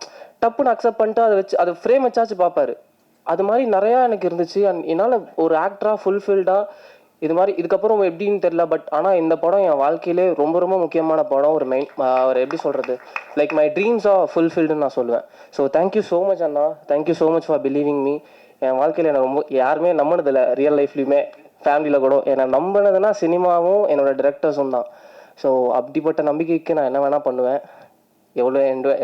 டப்புன்னு அக்செப்ட் பண்ணிட்டு அதை வச்சு அது ஃப்ரேம் வச்சாச்சு பார்ப்பாரு. அது மாதிரி நிறையா எனக்கு இருந்துச்சு. என்னால் ஒரு ஆக்டராக ஃபுல்ஃபில்டாக இது மாதிரி இதுக்கப்புறம் எப்படின்னு தெரில. பட் ஆனால் இந்த படம் என் வாழ்க்கையிலே ரொம்ப ரொம்ப முக்கியமான படம். ஒரு அவர் எப்படி சொல்கிறது, லைக் மை ட்ரீம்ஸ் ஆர் ஃபுல்ஃபில்டுன்னு நான் சொல்லுவேன். ஸோ தேங்க்யூ ஸோ மச் அண்ணா, thank you so much for believing me. என் வாழ்க்கையில் என்னை ரொம்ப யாருமே நம்பினதில்லை, ரியல் லைஃப்லையுமே ஃபேமிலியில் கூட. என்னை நம்பினதுன்னா சினிமாவும் என்னோட டிரெக்டர்ஸும் தான். ஸோ அப்படிப்பட்ட நம்பிக்கைக்கு நான் என்ன வேணால் பண்ணுவேன்,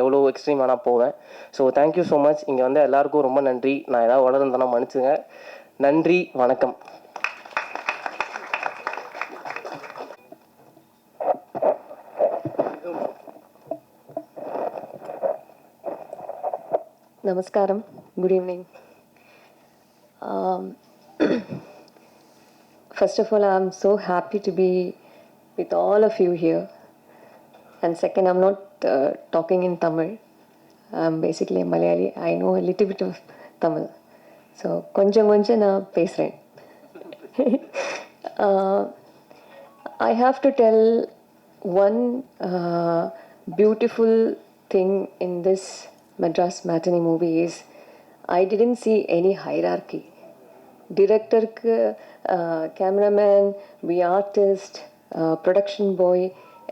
எவ்வளோ எக்ஸ்ட்ரீம் வேணால் போவேன். So thank you so much. இங்கே வந்து எல்லாருக்கும் ரொம்ப நன்றி. நான் ஏதாவது வளர்ந்தேன்னா மன்னிச்சுங்க. நன்றி, வணக்கம். Namaskaram. Good evening. First of all, I'm so happy to be with all of you here. And second, I'm not talking in Tamil. I'm basically a Malayali. I know a little bit of Tamil. So, konjam na pesren. I have to tell one beautiful thing in this Madras Matinee movie is I didn't see any hierarchy. Director, cameraman, we artist, production boy,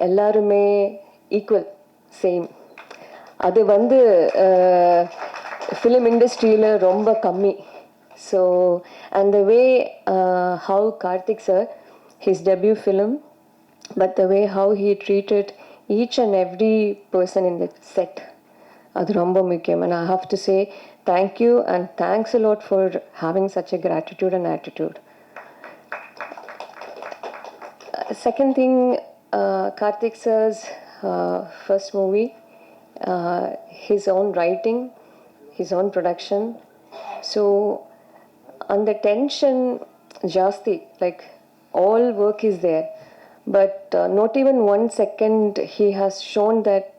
எல்லாருமே equal, same. அது வந்து film இண்டஸ்ட்ரியில் ரொம்ப கம்மி. So and the way how Karthik sir, his debut film, but the way how he treated each and every person in the set, அது ரொம்ப முக்கியம். And I have to say thank you and thanks a lot for having such a gratitude and attitude. Second thing, Karthik sir's first movie, his own writing, his own production. So on the tension jasti, like all work is there, but not even 1 second he has shown that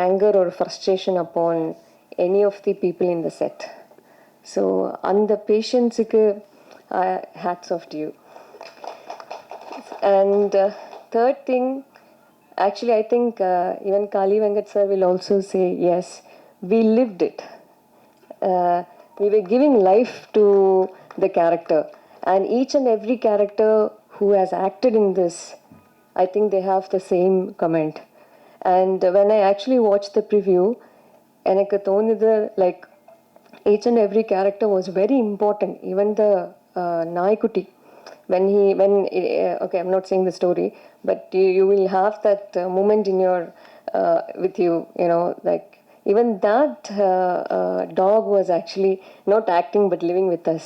anger or frustration upon any of the people in the set. So on the patience, hats off to you. And third thing, actually I think even Kali Venkat sir will also say yes, we lived it. We were giving life to the character, and each and every character who has acted in this, I think they have the same comment. And when I actually watched the preview, எனக்கு தோணுது like each and every character was very important. Even the நாய்க்குட்டி, okay, I'm not saying the story, but you will have that moment in your with you know, like even that dog was actually not acting but living with us.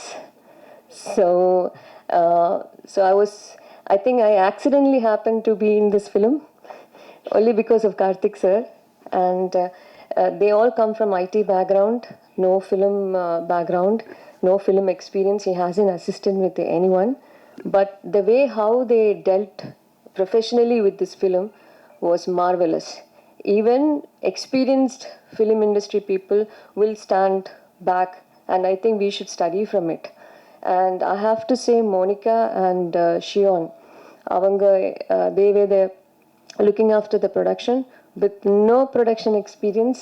So I think I accidentally happened to be in this film only because of Karthik sir. And they all come from IT background, no film background, no film experience. He hasn't assisted with anyone. But the way how they dealt professionally with this film was marvelous. Even experienced film industry people will stand back, and I think we should study from it. And I have to say Monica and Shion, they were looking after the production. with no production experience,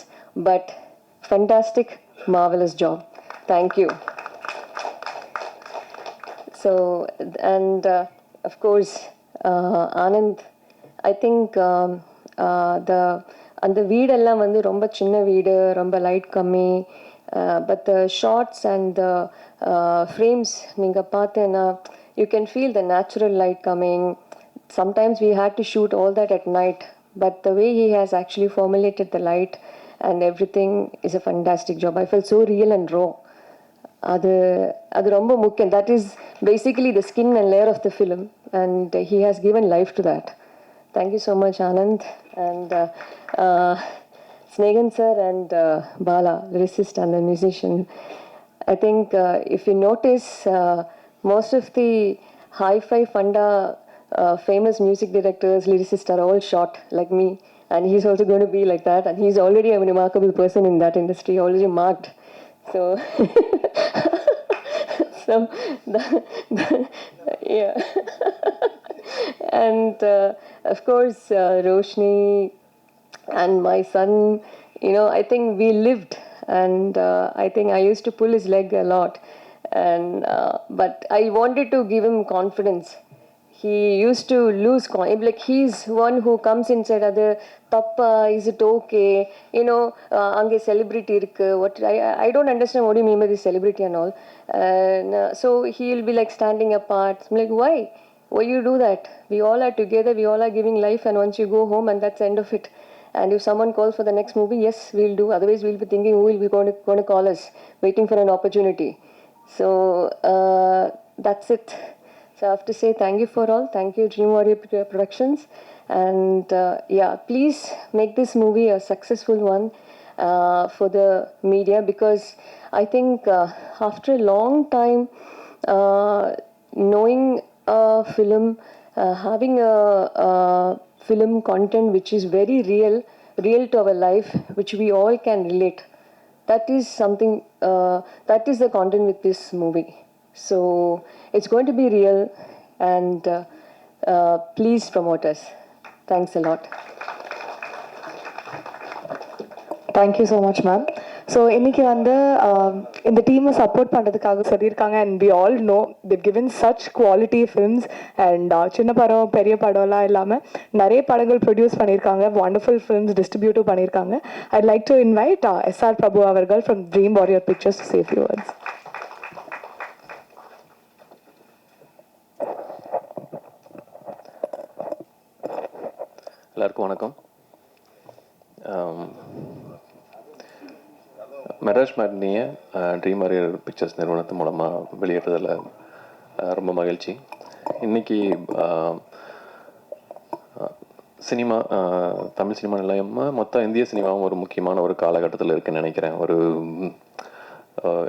but fantastic, marvelous job. Thank you. So, and of course, Anand, I think அந்த வீடெல்லாம் வந்து ரொம்ப சின்ன வீடு, ரொம்ப light கம்மி, but the shots and the frames நீங்கள் பார்த்தேன்னா you can feel the natural light coming. Sometimes we had to shoot all that at night, but the way he has actually formulated the light and everything is a fantastic job. I felt so real and raw. அது ரொம்ப முக்கியம். That is basically the skin and layer of the film, and he has given life to that. Thank you so much, Anand, and Snehan sir and Bala, lyricist and the musician. I think if you notice, most of the hi-fi funda famous music directors, lyricists are all short like me, and he's also going to be like that, and he's already a remarkable person in that industry, already marked. So, yeah. And of course, Roshni and my son, you know, I think we lived, and I think I used to pull his leg a lot, and but I wanted to give him confidence. He used to lose like he's one who comes inside other papa, is it okay, you know, ange celebrity irukku, what I don't understand what you mean by this celebrity and all, and so he'll be like standing apart. I'm like, why you do that? We all are together, we all are giving life, and once you go home and that's the end of it. And if someone calls for the next movie, yes, we'll do, otherwise we'll be thinking who will be going to call us, waiting for an opportunity. So that's it. So I have to say thank you for all. Thank you, Dream Warrior Productions. And yeah, please make this movie a successful one for the media, because I think after a long time, knowing a film, having a film content which is very real to our life, which we all can relate, that is something, that is the content with this movie. So it's going to be real, and please promote us. Thanks a lot. Thank you so much ma'am. So இன்னைக்கு வந்து இந்த டீமை support பண்ணுறதுக்காக சொல்லியிருக்காங்க, and we all know they've given such quality films, and சின்ன படம் பெரிய படம்லாம் இல்லாமல் நிறைய படங்கள் ப்ரொடியூஸ் பண்ணியிருக்காங்க, wonderful films டிஸ்ட்ரிபியூட்டும் பண்ணியிருக்காங்க. I'd like to invite SR Prabhu அவர்கள் from Dream Warrior Pictures to say a few words. எல்லாருக்கும் வணக்கம். மெட்ராஸ் மேட்னியை ட்ரீம் வாரியர் பிக்சர்ஸ் நிறுவனத்து மூலமாக வெளியிடுறதில் ரொம்ப மகிழ்ச்சி. இன்றைக்கி சினிமா, தமிழ் சினிமா நிலையமாக மொத்தம் இந்திய சினிமாவும் ஒரு முக்கியமான ஒரு காலகட்டத்தில் இருக்குதுன்னு நினைக்கிறேன். ஒரு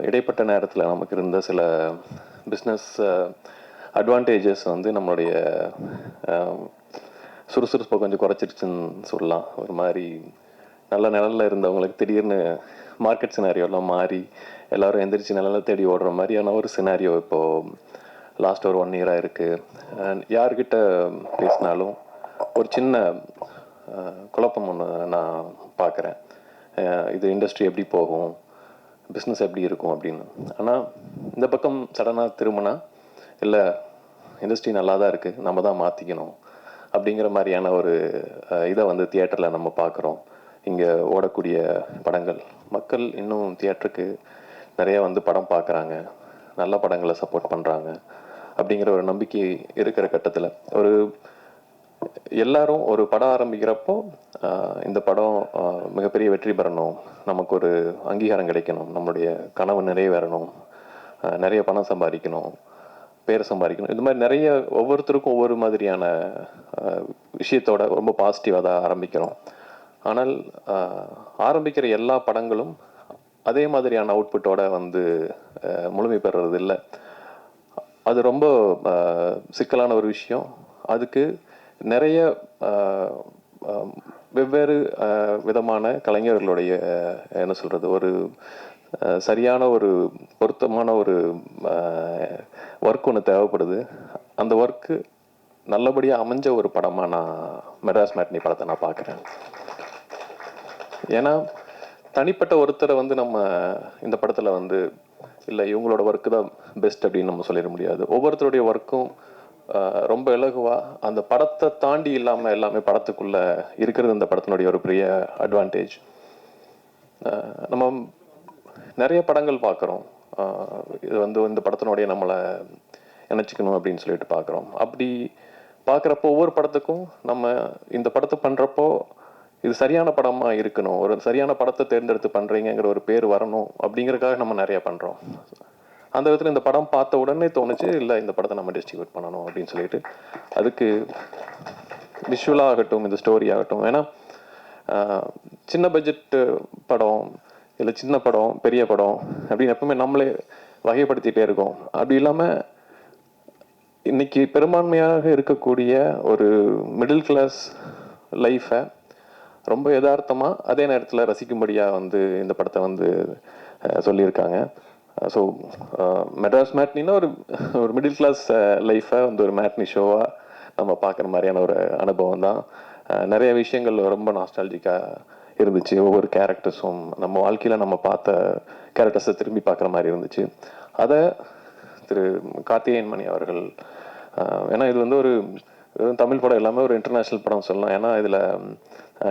இடைப்பட்ட நேரத்தில் நமக்கு இருந்த சில பிஸ்னஸ் அட்வான்டேஜஸ் வந்து நம்மளுடைய சுறுசுறுப்பை கொஞ்சம் குறைச்சிருச்சுன்னு சொல்லலாம். ஒரு மாதிரி நல்ல நிழலில் இருந்தவங்களுக்கு திடீர்னு மார்க்கெட் சினாரியோலாம் மாறி எல்லோரும் எந்திரிச்சு நிழலில் தேடி ஓடுற மாதிரியான ஒரு சினாரியோ இப்போது லாஸ்ட் ஒரு 1 இயராக இருக்குது. யார்கிட்ட பேசினாலும் ஒரு சின்ன குழப்பம் ஒன்று நான் பார்க்குறேன். இது இண்டஸ்ட்ரி எப்படி போகும், பிஸ்னஸ் எப்படி இருக்கும் அப்படின்னு. ஆனால் இந்த பக்கம் சடனாக திரும்பினா இல்லை, இண்டஸ்ட்ரி நல்லா தான் இருக்குது, நம்ம தான் மாற்றிக்கணும் அப்படிங்கிற மாதிரியான ஒரு இதை வந்து தியேட்டரில் நம்ம பார்க்குறோம். இங்கே ஓடக்கூடிய படங்கள் மக்கள் இன்னும் தியேட்டருக்கு நிறையா வந்து படம் பார்க்குறாங்க, நல்ல படங்களை சப்போர்ட் பண்ணுறாங்க அப்படிங்கிற ஒரு நம்பிக்கை இருக்கிற கட்டத்தில் ஒரு எல்லாரும் ஒரு படம் ஆரம்பிக்கிறப்போ இந்த படம் மிகப்பெரிய வெற்றி பெறணும், நமக்கு ஒரு அங்கீகாரம் கிடைக்கணும், நம்மளுடைய கனவு நிறைவேறணும், நிறைய பணம் சம்பாதிக்கணும், பேர் சம்பாதிக்கணும், இந்த மாதிரி நிறைய ஒவ்வொருத்தருக்கும் ஒவ்வொரு மாதிரியான விஷயத்தோட ரொம்ப பாசிட்டிவாக தான் ஆரம்பிக்கிறோம். ஆனால் ஆரம்பிக்கிற எல்லா படங்களும் அதே மாதிரியான அவுட்புட்டோட வந்து முழுமை பெறுறது இல்லை. அது ரொம்ப சிக்கலான ஒரு விஷயம். அதுக்கு நிறைய வெவ்வேறு விதமான கலைஞர்களுடைய என்ன சொல்கிறது, ஒரு சரியான ஒரு பொருத்தமான ஒரு ஒர்க் ஒன்று தேவைப்படுது. அந்த ஒர்க்கு நல்லபடியாக அமைஞ்ச ஒரு படமாக நான் மெட்ராஸ் மேட்னி படத்தை நான் பார்க்குறேன். ஏன்னா தனிப்பட்ட ஒருத்தரை வந்து நம்ம இந்த படத்தில் வந்து இல்லை இவங்களோட ஒர்க்கு தான் பெஸ்ட் அப்படின்னு நம்ம சொல்லிட முடியாது. ஒவ்வொருத்தருடைய ஒர்க்கும் ரொம்ப இலகுவாக அந்த படத்தை தாண்டி இல்லாமல் எல்லாமே படத்துக்குள்ளே இருக்கிறது இந்த படத்தினுடைய ஒரு பெரிய அட்வான்டேஜ். நம்ம நிறைய படங்கள் பார்க்குறோம், இது வந்து இந்த படத்தினுடைய நம்மளை நினச்சிக்கணும் அப்படின்னு சொல்லிட்டு பார்க்குறோம். அப்படி பார்க்குறப்போ ஒவ்வொரு படத்துக்கும் நம்ம இந்த படத்தை பண்ணுறப்போ இது சரியான படமாக இருக்கணும், ஒரு சரியான படத்தை தேர்ந்தெடுத்து பண்ணுறீங்கிற ஒரு பேர் வரணும் அப்படிங்கிறதுக்காக நம்ம நிறையா பண்ணுறோம். அந்த விதத்தில் இந்த படம் பார்த்த உடனே தோணுச்சு இல்லை இந்த படத்தை நம்ம டிஸ்ட்ரிபியூட் பண்ணணும் அப்படின்னு சொல்லிட்டு. அதுக்கு விஷுவலாக ஆகட்டும், இந்த ஸ்டோரி ஆகட்டும், ஏன்னா சின்ன பட்ஜெட்டு படம் இல்லை சின்ன படம் பெரிய படம் அப்படின்னு எப்பவுமே நம்மளே வகைப்படுத்திகிட்டே இருக்கோம். அப்படி இல்லாமல் இன்னைக்கு பெரும்பான்மையாக இருக்கக்கூடிய ஒரு மிடில் கிளாஸ் லைஃப்பை ரொம்ப யதார்த்தமாக அதே நேரத்தில் ரசிக்கும்படியாக வந்து இந்த படத்தை வந்து சொல்லியிருக்காங்க. ஸோ மெட்ராஸ் மேட்னின்னா ஒரு மிடில் கிளாஸ் லைஃப்பை வந்து ஒரு மேட்னி ஷோவாக நம்ம பார்க்குற மாதிரியான ஒரு அனுபவம் தான். நிறைய விஷயங்கள் ரொம்ப நாஸ்டாலஜிக்காக இருந்துச்சு. ஒவ்வொரு கேரக்டர்ஸும் நம்ம வாழ்க்கையில் நம்ம பார்த்த கேரக்டர்ஸை திரும்பி பார்க்குற மாதிரி இருந்துச்சு. அதை திரு கார்த்திகேயன் மணி அவர்கள், ஏன்னா இது வந்து ஒரு தமிழ் படம் எல்லாமே ஒரு இன்டர்நேஷ்னல் படம் சொல்லலாம். ஏன்னா இதில்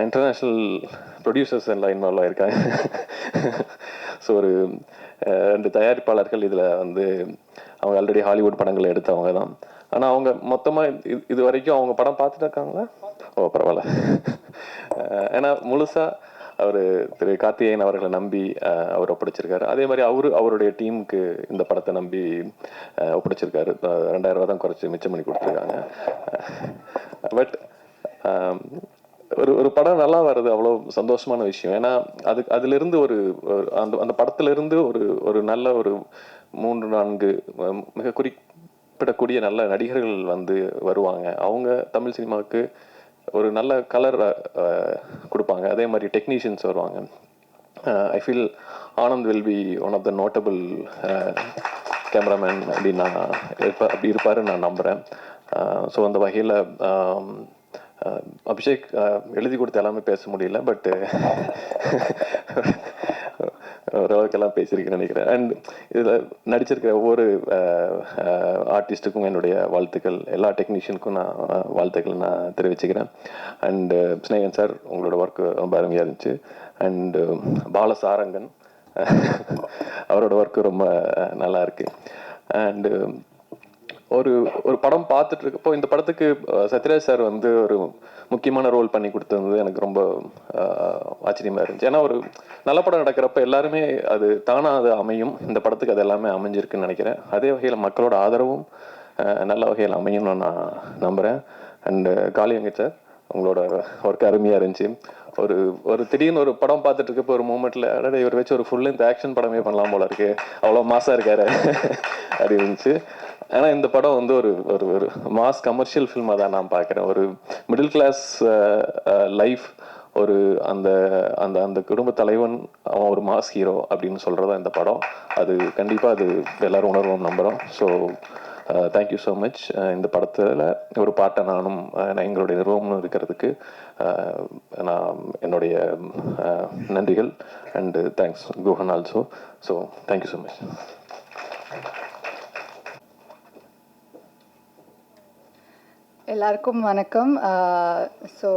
இன்டர்நேஷ்னல் ப்ரொடியூசர்ஸ் எல்லாம் இன்வால்வ் ஆகிருக்காங்க. ஸோ ஒரு 2 தயாரிப்பாளர்கள் இதில் வந்து அவங்க ஆல்ரெடி ஹாலிவுட் படங்களை எடுத்தவங்க தான். ஆனால் அவங்க மொத்தமாக இது வரைக்கும் அவங்க படம் பார்த்துட்டு இருக்காங்களா? ஓ பரவாயில்ல. ஏன்னா முழுசாக அவர் திரு கார்த்திகேயன் அவர்களை நம்பி அவர் ஒப்படைச்சிருக்காரு. அதே மாதிரி அவருடைய டீமுக்கு இந்த படத்தை நம்பி ஒப்படைச்சிருக்காரு. 2000 ரூபா தான் குறைச்சி மிச்சம் பண்ணி கொடுத்துருக்காங்க. பட் ஒரு படம் நல்லா வர்றது அவ்வளோ சந்தோஷமான விஷயம். ஏன்னா அதிலிருந்து அந்த படத்திலிருந்து ஒரு நல்ல ஒரு 3-4 மிக குறிப்பிடக்கூடிய நல்ல நடிகர்கள் வந்து வருவாங்க. அவங்க தமிழ் சினிமாவுக்கு ஒரு நல்ல கலர் கொடுப்பாங்க. அதே மாதிரி டெக்னீஷியன்ஸ் வருவாங்க. I feel Anand will be one of the notable cameraman அப்படின்னு நான் அப்படி இருப்பாருன்னு நான் நம்புகிறேன். ஸோ அந்த வகையில் அபிஷேக் எழுதி கொடுத்த எல்லாமே பேச முடியல, பட் ஓரளவுக்கெல்லாம் பேசியிருக்கேன்னு நினைக்கிறேன். அண்ட் இதில் நடிச்சிருக்கிற ஒவ்வொரு ஆர்டிஸ்ட்டுக்கும் என்னுடைய வாழ்த்துக்கள், எல்லா டெக்னீஷியனுக்கும் நான் வாழ்த்துக்கள் நான் தெரிவிச்சுக்கிறேன். அண்டு ஸ்னேகன் சார், உங்களோட ஒர்க்கு ரொம்ப அருமையாக இருந்துச்சு. அண்டு பாலசாரங்கன் அவரோட ஒர்க்கு ரொம்ப நல்லா இருக்கு. அண்டு ஒரு படம் பார்த்துட்டு இருக்கப்போ இந்த படத்துக்கு சத்யராஜ் சார் வந்து ஒரு முக்கியமான ரோல் பண்ணி கொடுத்தது எனக்கு ரொம்ப ஆச்சரியமாக இருந்துச்சு. ஏன்னா ஒரு நல்ல படம் நடக்கிறப்ப எல்லாருமே அது தானாக அது அமையும். இந்த படத்துக்கு அது எல்லாமே அமைஞ்சிருக்குன்னு நினைக்கிறேன். அதே வகையில் மக்களோட ஆதரவும் நல்ல வகையில் அமையும்னு நான் நம்புகிறேன். அண்டு காளியங்க சார், உங்களோட ஒர்க் அருமையாக இருந்துச்சு. ஒரு திடீர்னு ஒரு படம் பார்த்துட்டு இருக்கப்போ ஒரு மூமெண்ட்டில் அதாவது இவர் வச்சு ஒரு ஃபுல் இந்த ஆக்ஷன் படமே பண்ணலாம் போல இருக்கு, அவ்வளோ மாசாக இருக்காரு அப்படி இருந்துச்சு. ஆனால் இந்த படம் வந்து ஒரு மாஸ் கமர்ஷியல் ஃபில்மாக தான் நான் பார்க்குறேன். ஒரு மிடில் கிளாஸ் லைஃப், ஒரு அந்த அந்த அந்த குடும்ப தலைவன் அவன் ஒரு மாஸ் ஹீரோ அப்படின்னு சொல்கிறதா இந்த படம். அது கண்டிப்பாக அது எல்லோரும் உணர்வோம் நம்புகிறோம். So thank you so much. இந்த படத்தில் ஒரு பாட்டை நானும் எங்களுடைய நிறுவனம் இருக்கிறதுக்கு நான் என்னுடைய நன்றிகள் and thanks Guhan also. So thank you so much. எல்லாருக்கும் வணக்கம். ஸோ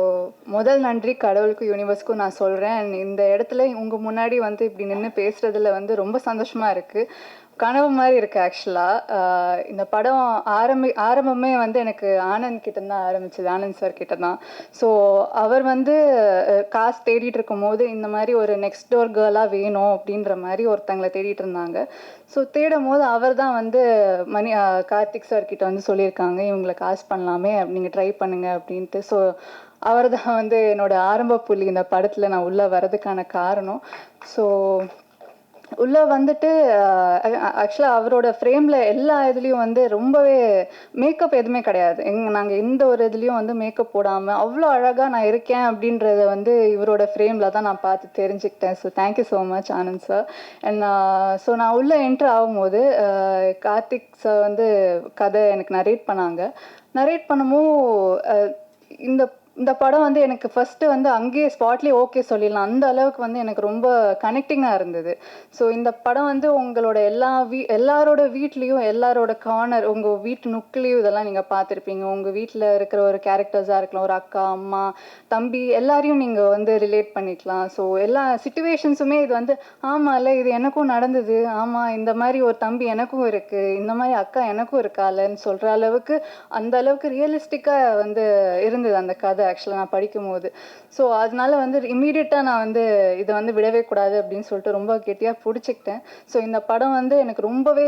முதல் நன்றி கடவுளுக்கும் யூனிவர்ஸ்க்கும் நான் சொல்கிறேன். இந்த இடத்துல உங்கள் முன்னாடி வந்து இப்படி நின்று பேசுகிறதுல வந்து ரொம்ப சந்தோஷமாக இருக்குது. கனவு மாதிரி இருக்குது ஆக்சுவலாக. இந்த படம் ஆரம்பமே வந்து எனக்கு ஆனந்த் கிட்ட தான் ஆரம்பிச்சது, ஆனந்த் சார் கிட்ட தான். ஸோ அவர் வந்து காசு தேடிட்டு இருக்கும் போது இந்த மாதிரி ஒரு நெக்ஸ்ட் டோர் கேர்ளாக வேணும் அப்படின்ற மாதிரி ஒருத்தங்களை தேடிட்டு இருந்தாங்க. ஸோ தேடும் போது அவர் தான் வந்து கார்த்திக் சார் கிட்ட வந்து சொல்லியிருக்காங்க, இவங்களை காசு பண்ணலாமே, நீங்கள் ட்ரை பண்ணுங்க அப்படின்ட்டு. ஸோ அவர் தான் வந்து என்னோட ஆரம்ப புள்ளி இந்த படத்தில் நான் உள்ளே வர்றதுக்கான காரணம். ஸோ உள்ளே வந்துட்டு ஆக்சுவலாக அவரோட ஃப்ரேமில் எல்லா இதுலேயும் வந்து ரொம்பவே மேக்கப் எதுவுமே கிடையாது. நாங்கள் எந்த ஒரு இதுலேயும் வந்து மேக்கப் போடாமல் அவ்வளோ அழகாக நான் இருக்கேன் அப்படின்றத வந்து இவரோட ஃப்ரேமில் தான் நான் பார்த்து தெரிஞ்சுக்கிட்டேன். So thank you so much Anand sir. And so நான் உள்ளே என்ட்ரு ஆகும்போது கார்த்திக் சார் வந்து கதை எனக்கு நரேட் பண்ணாங்க. நரேட் பண்ணமோ இந்த இந்த படம் வந்து எனக்கு ஃபஸ்ட்டு வந்து அங்கேயே ஸ்பாட்லேயே ஓகே சொல்லிடலாம், அந்த அளவுக்கு வந்து எனக்கு ரொம்ப கனெக்டிங்காக இருந்தது. ஸோ இந்த படம் வந்து உங்களோட எல்லாரோட வீட்லேயும் எல்லாரோட கார்னர், உங்கள் வீட்டு நுக்குலேயும் இதெல்லாம் நீங்கள் பார்த்துருப்பீங்க. உங்கள் வீட்டில் இருக்கிற ஒரு கேரக்டர்ஸாக இருக்கலாம், ஒரு அக்கா, அம்மா, தம்பி, எல்லாரையும் நீங்கள் வந்து ரிலேட் பண்ணிக்கலாம். ஸோ எல்லா சிச்சுவேஷன்ஸுமே இது வந்து ஆமாம்ல இது எனக்கும் நடந்தது, ஆமாம் இந்த மாதிரி ஒரு தம்பி எனக்கும் இருக்குது, இந்த மாதிரி அக்கா எனக்கும் இருக்காலன்னு சொல்கிற அளவுக்கு அந்த அளவுக்கு ரியலிஸ்டிக்காக வந்து இருந்தது அந்த கதை ஆக்சுவலாக நான் படிக்கும்போது. ஸோ அதனால வந்து இம்மீடியட்டாக நான் வந்து இதை வந்து விடவே கூடாது அப்படின்னு சொல்லிட்டு ரொம்ப கெட்டியாக பிடிச்சிக்கிட்டேன். ஸோ இந்த படம் வந்து எனக்கு ரொம்பவே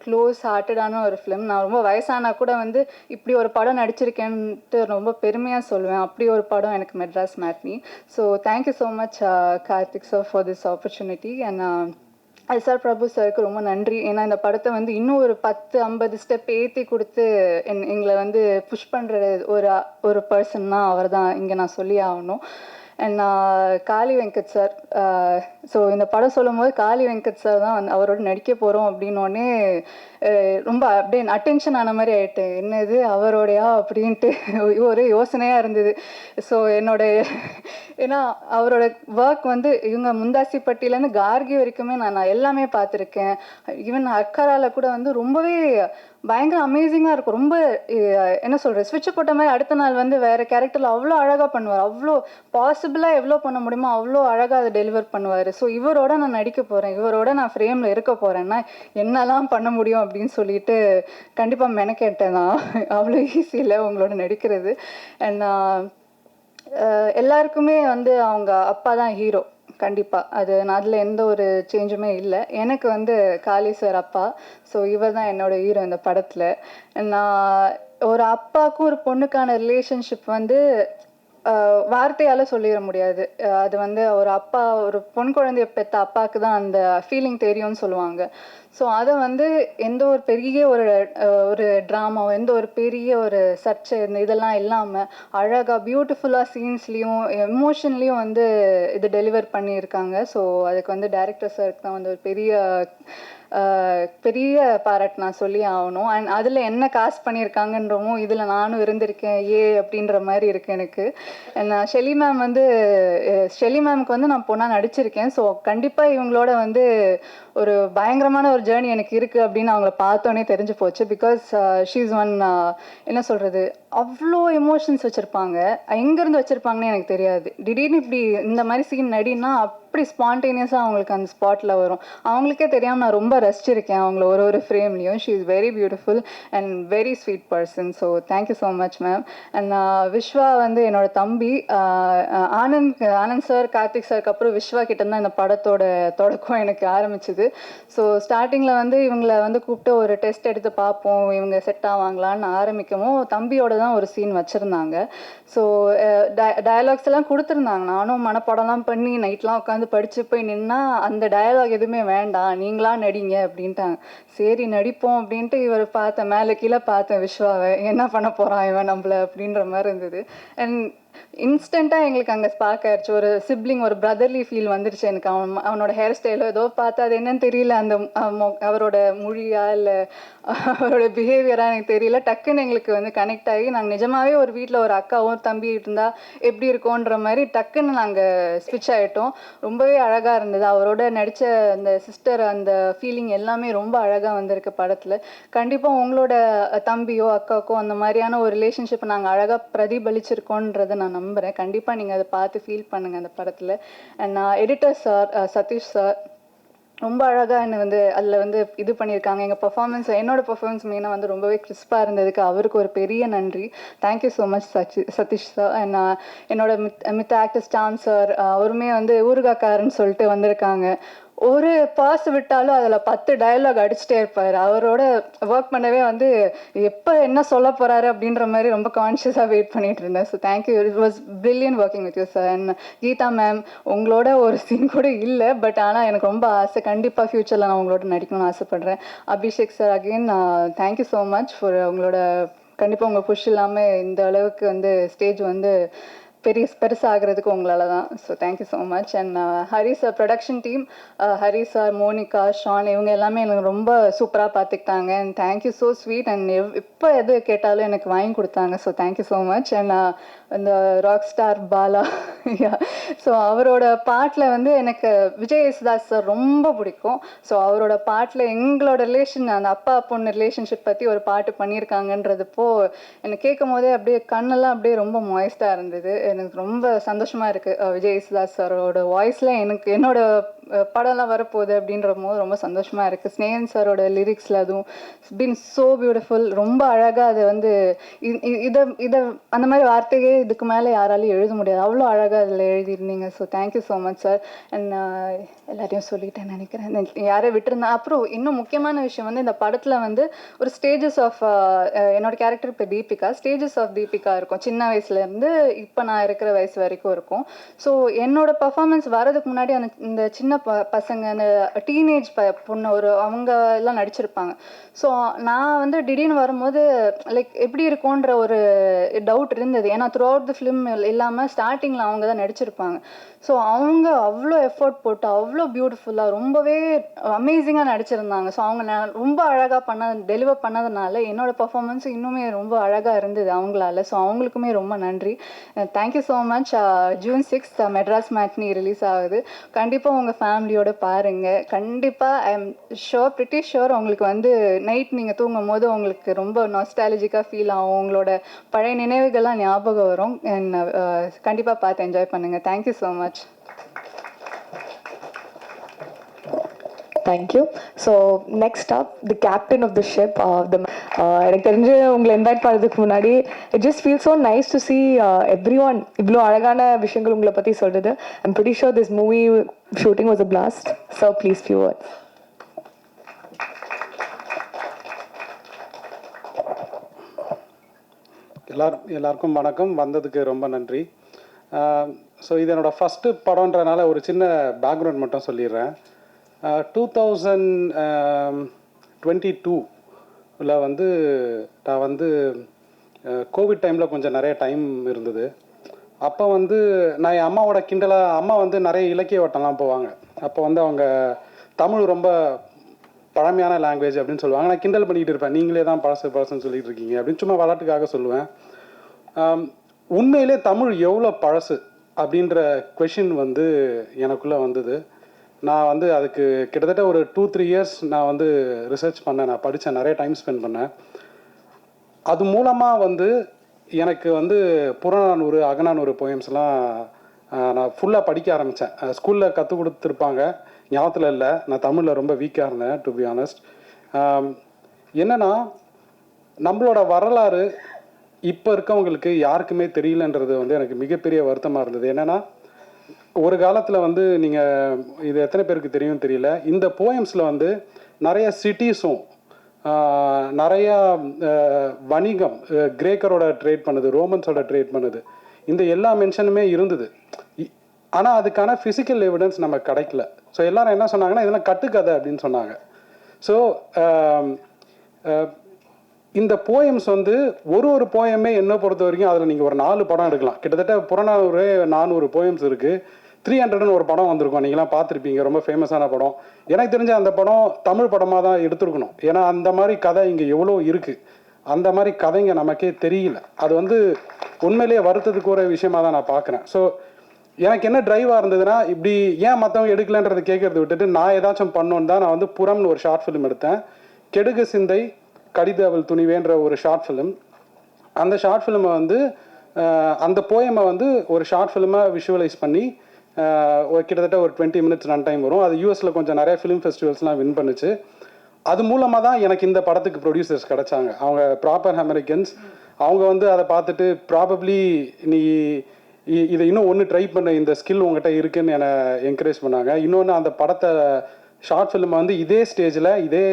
க்ளோஸ் ஹார்ட்டடான ஒரு ஃபிலிம். நான் ரொம்ப வயசானா கூட வந்து இப்படி ஒரு படம் நடிச்சிருக்கேன்ட்டு ரொம்ப பெருமையாக சொல்லுவேன். அப்படி ஒரு படம் எனக்கு Madras matinee. So thank you so much Karthik sir for this opportunity. And S R Prabhu சாருக்கு ரொம்ப நன்றி. ஏன்னா இந்த படத்தை வந்து இன்னும் ஒரு 10-50 ஸ்டெப் ஏற்றி கொடுத்து எங்களை வந்து புஷ் பண்ணுற ஒரு பர்சன்னா அவர் தான் இங்கே நான் சொல்லி ஆகணும். And Kali Venkat sir, so இந்த படம் சொல்லும் போது காளி வெங்கட் சார் தான் வந்து அவரோட நடிக்க போகிறோம் அப்படின்னோடனே ரொம்ப அப்படியே அட்டென்ஷன் ஆன மாதிரி ஆகிட்டேன். என்னது அவரோடையா அப்படின்ட்டு ஒரு யோசனையாக இருந்தது. ஸோ ஏன்னா அவரோட ஒர்க் வந்து இவங்க முந்தாசிப்பட்டியிலேருந்து கார்கி வரைக்குமே நான் எல்லாமே பார்த்துருக்கேன். ஈவன் அக்கரால கூட வந்து ரொம்பவே பயங்கர அமேசிங்காக இருக்கும். ரொம்ப என்ன சொல்கிறது, ஸ்விட்சை போட்ட மாதிரி அடுத்த நாள் வந்து வேறு கேரக்டரில் அவ்வளோ அழகாக பண்ணுவார். அவ்வளோ பாசிபிளாக எவ்வளோ பண்ண முடியுமோ அவ்வளோ அழகாக அதை டெலிவர் பண்ணுவார். ஸோ இவரோட நான் நடிக்க போகிறேன், இவரோட நான் ஃப்ரேமில் இருக்க போகிறேன்னா என்னெல்லாம் பண்ண முடியும் அப்படின்னு சொல்லிட்டு கண்டிப்பாக மெனக்கேட்டேன். நான் அவ்வளோ ஈஸி இல்லை உங்களோட நடிக்கிறது. அண்ட் எல்லாருக்குமே வந்து அவங்க அப்பா தான் ஹீரோ, கண்டிப்பாக. அதில் எந்த ஒரு சேஞ்சுமே இல்லை. எனக்கு வந்து காளி சார் அப்பா. ஸோ இவர் தான் என்னோட ஹீரோ இந்த படத்தில். நான் ஒரு அப்பாவுக்கும் ஒரு பொண்ணுக்கான ரிலேஷன்ஷிப் வந்து வார்த்தையால் சொல்லிட முடியாது. அது வந்து ஒரு அப்பா ஒரு பொன் குழந்தைய பெற்ற அப்பாவுக்கு தான் அந்த ஃபீலிங் தெரியும்னு சொல்லுவாங்க. ஸோ அதை வந்து எந்த ஒரு பெரிய ஒரு ட்ராமாவோ எந்த ஒரு பெரிய ஒரு சர்ச்சை இதெல்லாம் இல்லாமல் அழகாக பியூட்டிஃபுல்லாக சீன்ஸ்லேயும் எமோஷன்லேயும் வந்து இது டெலிவர் பண்ணியிருக்காங்க. ஸோ அதுக்கு வந்து டைரக்டர் சாருக்கு தான் வந்து ஒரு பெரிய பாராட்டு நான் சொல்லி ஆகணும். அண்ட் அதில் என்ன காஸ்ட் பண்ணியிருக்காங்கன்றவும் இதில் நானும் இருந்திருக்கேன் அப்படின்ற மாதிரி இருக்குது எனக்கு. நான் ஷெலி மேமுக்கு வந்து நான் பொண்ணாக நடிச்சிருக்கேன். ஸோ கண்டிப்பாக இவங்களோட வந்து ஒரு பயங்கரமான ஒரு ஜேர்னி எனக்கு இருக்குது அப்படின்னு அவங்கள பார்த்தோன்னே தெரிஞ்சு போச்சு. பிகாஸ் ஷீஸ் ஒன் என்ன சொல்கிறது, அவ்வளோ எமோஷன்ஸ் வச்சுருப்பாங்க. எங்கேருந்து வச்சுருப்பாங்கன்னு எனக்கு தெரியாது. திடீர்னு இப்படி இந்த மாதிரி சீன் நடினா அப்படி ஸ்பான்டேனியஸாக அவங்களுக்கு அந்த ஸ்பாட்டில் வரும். அவங்களுக்கே தெரியாமல் நான் ரொம்ப ரசிச்சிருக்கேன் அவங்கள ஒரு ஃப்ரேம்லேயும். She is very beautiful and very sweet person. So thank you so much ma'am. And Viswa வந்து என்னோட தம்பி. ஆனந்த் சார் கார்த்திக் சாருக்கு அப்புறம் விஸ்வா கிட்ட தான் இந்த படத்தோட தொடக்கம் எனக்கு ஆரம்பிச்சுது. ஸோ ஸ்டார்டிங்கில் வந்து இவங்களை வந்து கூப்பிட்டு ஒரு டெஸ்ட் எடுத்து பார்ப்போம் இவங்க செட் ஆவாங்களான்னு ஆரம்பிக்கவும் தம்பியோட தான் ஒரு சீன் வச்சுருந்தாங்க. ஸோ டயலாக்ஸ் எல்லாம் கொடுத்துருந்தாங்க. நானும் மனப்படம்லாம் பண்ணி நைட்லாம் உட்காந்து படித்து போய் நின்னா அந்த டயலாக் எதுவுமே வேண்டாம், நீங்களா நடிங்க அப்படின்ட்டாங்க. சரி நடிப்போம் அப்படின்ட்டு இவர் பார்த்தேன், மேலே கீழே பார்த்தேன் விஸ்வாவை, என்ன பண்ண போகிறான் இவன் நம்மள அப்படின்ற மாதிரி இருந்தது. அண்ட் இன்ஸ்டண்ட்டாக எங்களுக்கு அங்கே ஸ்பார்க் ஆயிடுச்சு. ஒரு சிப்ளிங் ஒரு பிரதர்லி ஃபீல் வந்துருச்சு எனக்கு. அவனோட ஹேர் ஸ்டைலோ ஏதோ பார்த்தா அது என்னன்னு தெரியல, அந்த அவரோட மொழியா இல்லை அவரோட பிஹேவியராக எனக்கு தெரியல. டக்குன்னு எங்களுக்கு வந்து கனெக்ட் ஆகி நாங்கள் நிஜமாகவே ஒரு வீட்டில் ஒரு அக்காவும் தம்பி இருந்தால் எப்படி இருக்கோன்ற மாதிரி டக்குன்னு நாங்கள் ஸ்விட்ச் ஆகிட்டோம். ரொம்பவே அழகாக இருந்தது. அவரோட நடித்த அந்த சிஸ்டர் அந்த ஃபீலிங் எல்லாமே ரொம்ப அழகாக வந்திருக்கு படத்தில். கண்டிப்பாக உங்களோட தம்பியோ அக்காவுக்கோ அந்த மாதிரியான ஒரு ரிலேஷன்ஷிப்பை நாங்கள் அழகாக பிரதிபலிச்சிருக்கோன்றதை நான் நம்புகிறேன். கண்டிப்பாக நீங்கள் அதை பார்த்து ஃபீல் பண்ணுங்கள் அந்த படத்தில். And editor sir Satish sir ரொம்ப அழகாக என்னை வந்து அதில் வந்து இது பண்ணியிருக்காங்க. எங்கள் பர்ஃபார்மன்ஸ் என்னோட பர்ஃபார்மன்ஸ் மெயினாக வந்து ரொம்பவே கிறிஸ்பாக இருந்ததுக்கு அவருக்கு ஒரு பெரிய நன்றி. Thank you so much Satish sir. And என்னோட மித்த ஆக்டர் ஸ்டாம் சார் அவருமே வந்து ஊருகாக்காரன்னு சொல்லிட்டு வந்திருக்காங்க. ஒரு பாஸ் விட்டாலும் அதில் 10 டயலாக் அடிச்சுட்டே இருப்பார். அவரோட ஒர்க் பண்ணவே வந்து எப்போ என்ன சொல்ல போகிறாரு அப்படின்ற மாதிரி ரொம்ப கான்ஷியஸாக வெயிட் பண்ணிட்டு இருந்தேன். So thank you, it was brilliant working with you sir. And Geetha ma'am உங்களோட ஒரு சீன் கூட இல்லை, பட் ஆனால் எனக்கு ரொம்ப ஆசை, கண்டிப்பாக ஃப்யூச்சரில் நான் உங்களோட நடிக்கணும்னு ஆசைப்பட்றேன். Abhishek sir again thank you so much for உங்களோட கண்டிப்பாக உங்கள் புஷ் இல்லாமல் இந்த அளவுக்கு வந்து ஸ்டேஜ் வந்து பெருசாகிறதுக்கு உங்களால தான். So thank you so much. And Hari sir production team, Hari sir, Monica, Shan, இவங்க எல்லாமே எனக்கு ரொம்ப சூப்பராக பார்த்துக்கிட்டாங்க. And thank you so sweet. And எப்போ எது கேட்டாலும் எனக்கு வாங்கி கொடுத்தாங்க. So thank you so much. And இந்த ராக் ஸ்டார் பாலா, ஸோ அவரோட பாட்டில் வந்து எனக்கு விஜய் யேசுதாஸ் சார் ரொம்ப பிடிக்கும். ஸோ அவரோட பாட்டில் எங்களோட ரிலேஷன், அந்த அப்பா பொண்ணு ரிலேஷன்ஷிப் பற்றி ஒரு பாட்டு பண்ணியிருக்காங்கன்றதுப்போ எனக்கு கேட்கும் போதே அப்படியே கண்ணெல்லாம் அப்படியே ரொம்ப மாய்ஸ்டாக இருந்தது. எனக்கு ரொம்ப சந்தோஷமாக இருக்குது. விஜய் யேசுதாஸ் சாரோட வாய்ஸில் எனக்கு என்னோட படம்லாம் வரப்போகுது அப்படின்ற போது ரொம்ப சந்தோஷமாக இருக்குது. ஸ்னேகன் சாரோட லிரிக்ஸில் அதுவும் பீன் ஸோ பியூட்டிஃபுல். ரொம்ப அழகாக அது வந்து இதை அந்த மாதிரி வார்த்தையே இதுக்கு மேலே யாராலையும் எழுத முடியாது, அவ்வளோ அழகாக அதில் எழுதியிருந்தீங்க. So thank you so much sir. And எல்லாரையும் சொல்லிட்டேன் நினைக்கிறேன், யாரை விட்டுருந்தேன். அப்புறம் இன்னும் முக்கியமான விஷயம் வந்து இந்த படத்தில் வந்து ஒரு ஸ்டேஜஸ் ஆஃப் என்னோட கேரக்டர் இப்போ தீபிகா, ஸ்டேஜஸ் ஆஃப் தீபிகா இருக்கும். சின்ன வயசுலேருந்து இப்போ நான் இருக்கிற வயசு வரைக்கும் இருக்கும். ஸோ என்னோட பர்ஃபார்மன்ஸ் வரதுக்கு முன்னாடி அந்த இந்த சின்ன பசங்க, அந்த டீனேஜ் பொண்ணு அவங்க எல்லாம் நடிச்சிருப்பாங்க. ஸோ நான் வந்து திடீர்னு வரும்போது லைக் எப்படி இருக்கும்ன்ற ஒரு டவுட் இருந்தது. ஏன்னா த்ரூ அவுட் தி ஃபிலிம் இல்லாமல் ஸ்டார்டிங்கில் அவங்க தான் நடிச்சிருப்பாங்க. ஸோ அவங்க அவ்வளோ எஃபோர்ட் போட்டு அவ்வளோ பியூட்டிஃபுல்லாக ரொம்பவே அமேசிங்காக நடிச்சிருந்தாங்க. ஸோ அவங்க ரொம்ப அழகாக டெலிவர் பண்ணதுனால என்னோட பர்ஃபார்மன்ஸ் இன்னுமே ரொம்ப அழகாக இருந்தது அவங்களால. ஸோ அவங்களுக்குமே ரொம்ப நன்றி. Thank you so much. June 6 Madras matinee release ஆகுது. கண்டிப்பாக உங்கள் ஃபேமிலியோட பாருங்கள். கண்டிப்பாக I am sure, pretty sure உங்களுக்கு வந்து நைட் நீங்கள் தூங்கும் போது உங்களுக்கு ரொம்ப நாஸ்டாலஜிக்காக ஃபீல் ஆகும். உங்களோட பழைய நினைவுகள்லாம் ஞாபகம் வரும். கண்டிப்பாக பார்த்து என்ஜாய் பண்ணுங்கள். Thank you so much. Thank you. So next up the captain of the ship. எனக்கு தெரிஞ்சு உங்களை இன்வைட் பண்ணதுக்கு முன்னாடி it just feel so nice to see everyone இவ்வளோ அழகான விஷயங்கள் உங்களை பற்றி சொல்லுது. I'm pretty sure this movie shooting was a blast. So please few words. எல்லாருக்கும் வணக்கம். வந்ததுக்கு ரொம்ப நன்றி. ஸோ இது என்னோடய ஃபஸ்ட்டு படம்ன்றனால ஒரு சின்ன பேக்ரவுண்ட் மட்டும் சொல்லிடுறேன். 2022 வந்து நான் வந்து கோவிட் டைமில் கொஞ்சம் நிறைய டைம் இருந்தது. அப்போ வந்து நான் என் அம்மாவோட அம்மா வந்து நிறைய இலக்கிய வட்டம்லாம் போவாங்க. அப்போ வந்து அவங்க தமிழ் ரொம்ப பழமையான லாங்குவேஜ் அப்படின்னு சொல்லுவாங்க. நான் கிண்டல் பண்ணிகிட்டு இருப்பேன், நீங்களே தான் பழசுன்னு சொல்லிட்டு இருக்கீங்க அப்படின்னு சும்மா விளாட்டுக்காக சொல்லுவேன். உண்மையிலே தமிழ் எவ்வளோ பழசு அப்படின்ற கொஷின் வந்து எனக்குள்ளே வந்தது. நான் வந்து அதுக்கு கிட்டத்தட்ட ஒரு 2-3 இயர்ஸ் நான் வந்து ரிசர்ச் பண்ணேன், நான் படித்தேன், நிறைய டைம் ஸ்பெண்ட் பண்ணேன். அது மூலமாக வந்து எனக்கு வந்து புறநானூறு, அகநானூறு போயம்ஸ்லாம் நான் ஃபுல்லாக படிக்க ஆரம்பித்தேன். ஸ்கூலில் கற்றுக் கொடுத்துருப்பாங்க, ஞாபகத்தில் இல்லை. நான் தமிழில் ரொம்ப வீக்காக இருந்தேன் டு பி ஆனஸ்ட். என்னென்னா நம்மளோட வரலாறு இப்போ இருக்கவங்களுக்கு யாருக்குமே தெரியலன்றது வந்து எனக்கு மிகப்பெரிய வருத்தமாக இருந்தது. என்னென்னா ஒரு காலத்தில் வந்து நீங்கள் இது எத்தனை பேருக்கு தெரியும் தெரியல, இந்த போயம்ஸில் வந்து நிறைய சிட்டிஸும் நிறையா வணிகம், கிரேக்கரோட ட்ரேட் பண்ணுது, ரோமன்ஸோட ட்ரேட் பண்ணுது, இந்த எல்லா மென்ஷனுமே இருந்தது. ஆனால் அதுக்கான ஃபிசிக்கல் எவிடன்ஸ் நமக்கு கிடைக்கல. ஸோ எல்லாரும் என்ன சொன்னாங்கன்னா இதெல்லாம் கட்டுக்கதை அப்படின்னு சொன்னாங்க. ஸோ இந்த போயம்ஸ் வந்து ஒரு போயமே என்ன பொறுத்த வரைக்கும் அதில் நீங்கள் ஒரு 4 படம் எடுக்கலாம். கிட்டத்தட்ட புறநானூறு 400 போயம்ஸ் இருக்குது. 300ன்னு ஒரு படம் வந்திருக்கும், நீங்களாம் பார்த்துருப்பீங்க, ரொம்ப ஃபேமஸான படம். எனக்கு தெரிஞ்ச அந்த படம் தமிழ் படமாக தான் எடுத்துருக்கணும். ஏன்னா அந்த மாதிரி கதை இங்கே எவ்வளோ இருக்குது, அந்த மாதிரி கதைங்க நமக்கே தெரியல. அது வந்து உண்மையிலேயே வருத்தத்துக்கு ஒரு விஷயமாக தான் நான் பார்க்குறேன். ஸோ எனக்கு என்ன டிரைவாக இருந்ததுன்னா, இப்படி ஏன் மற்றவங்க எடுக்கலன்றது கேட்கறது விட்டுட்டு நான் ஏதாச்சும் பண்ணோன்னு தான் நான் வந்து புறம்னு ஒரு ஷார்ட் ஃபிலிம் எடுத்தேன். கெடுகு சிந்தை கடிதவள் துணிவேன்ற ஒரு ஷார்ட் ஃபிலிம். அந்த ஷார்ட் ஃபிலிமை வந்து அந்த போயமை வந்து ஒரு ஷார்ட் ஃபிலிமாக விஷுவலைஸ் பண்ணி கிட்டத்தட்ட ஒரு 20 மினிட்ஸ் ரன் டைம் வரும். அது யூஎஸில் கொஞ்சம் நிறைய ஃபிலிம் ஃபெஸ்டிவல்ஸ்லாம் வின் பண்ணுச்சு. அது மூலமாக தான் எனக்கு இந்த படத்துக்கு ப்ரொடியூசர்ஸ் கிடச்சாங்க. அவங்க ப்ராப்பர் அமெரிக்கன்ஸ். அவங்க வந்து அதை பார்த்துட்டு ப்ராபப்ளி நீ இதை இன்னும் ஒன்று ட்ரை பண்ண, இந்த ஸ்கில் உங்கள்கிட்ட இருக்குன்னு என்னை என்கரேஜ் பண்ணாங்க. இன்னொன்று அந்த படத்தை ஷார்ட் ஃபிலிமை வந்து இதே ஸ்டேஜில் இதே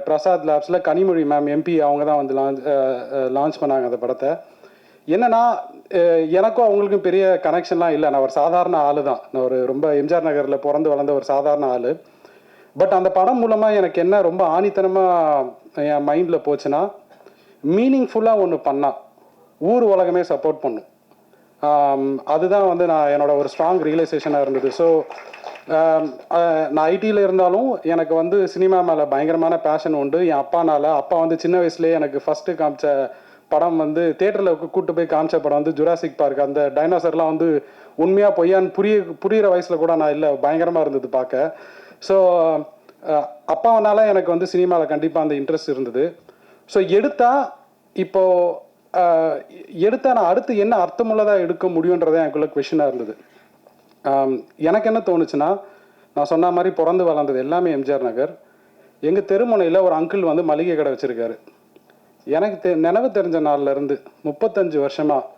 பிரசாத் லேப்ஸில் கனிமொழி மேம் எம்பி அவங்க தான் வந்து லான்ச் பண்ணாங்க அந்த படத்தை. என்னென்னா எனக்கும் அவங்களுக்கும் பெரிய கனெக்ஷன்லாம் இல்லை. நான் ஒரு சாதாரண ஆள் தான். நான் ஒரு ரொம்ப எம்ஜிஆர் நகரில் பிறந்து வளர்ந்த ஒரு சாதாரண ஆள். பட் அந்த படம் மூலமாக எனக்கு என்ன ரொம்ப ஆணித்தனமாக என் மைண்டில் போச்சுன்னா, மீனிங்ஃபுல்லாக ஒன்று பண்ணால் ஊர் உலகமே சப்போர்ட் பண்ணும். அதுதான் வந்து என்னோட ஒரு ஸ்ட்ராங் ரியலைசேஷனாக இருந்தது. ஸோ நான் ஐடியில் இருந்தாலும் எனக்கு வந்து சினிமா மேலே பயங்கரமான பேஷன் உண்டு. என் அப்பா வந்து சின்ன வயசுலேயே எனக்கு ஃபஸ்ட்டு காமிச்ச படம் வந்து தேட்டரில் கூப்பிட்டு போய் காமிச்ச படம் வந்து ஜுராசிக் பார்க். அந்த டைனோசர்லாம் வந்து உண்மையாக பொய்யான்னு புரிகிற வயசில் கூட நான் இல்லை, பயங்கரமாக இருந்தது பார்க்க. ஸோ அப்பாவனால எனக்கு வந்து சினிமாவில் கண்டிப்பாக அந்த இன்ட்ரெஸ்ட் இருந்தது. ஸோ எடுத்தால் நான் அடுத்து என்ன அர்த்தமுள்ளதாக எடுக்க முடியுன்றதை எனக்குள்ள கொஷினாக இருந்தது. எனக்கு என்ன தோணுச்சுன்னா, நான் சொன்ன மாதிரி பிறந்து வளர்ந்தது எல்லாமே எம்ஜிஆர் நகர். எங்கள் தெருமுனையில் ஒரு அங்கிள் வந்து மளிகை கடை வச்சுருக்காரு. எனக்கு நினைவு தெரிஞ்ச நாள்லேருந்து 35 வருஷமாக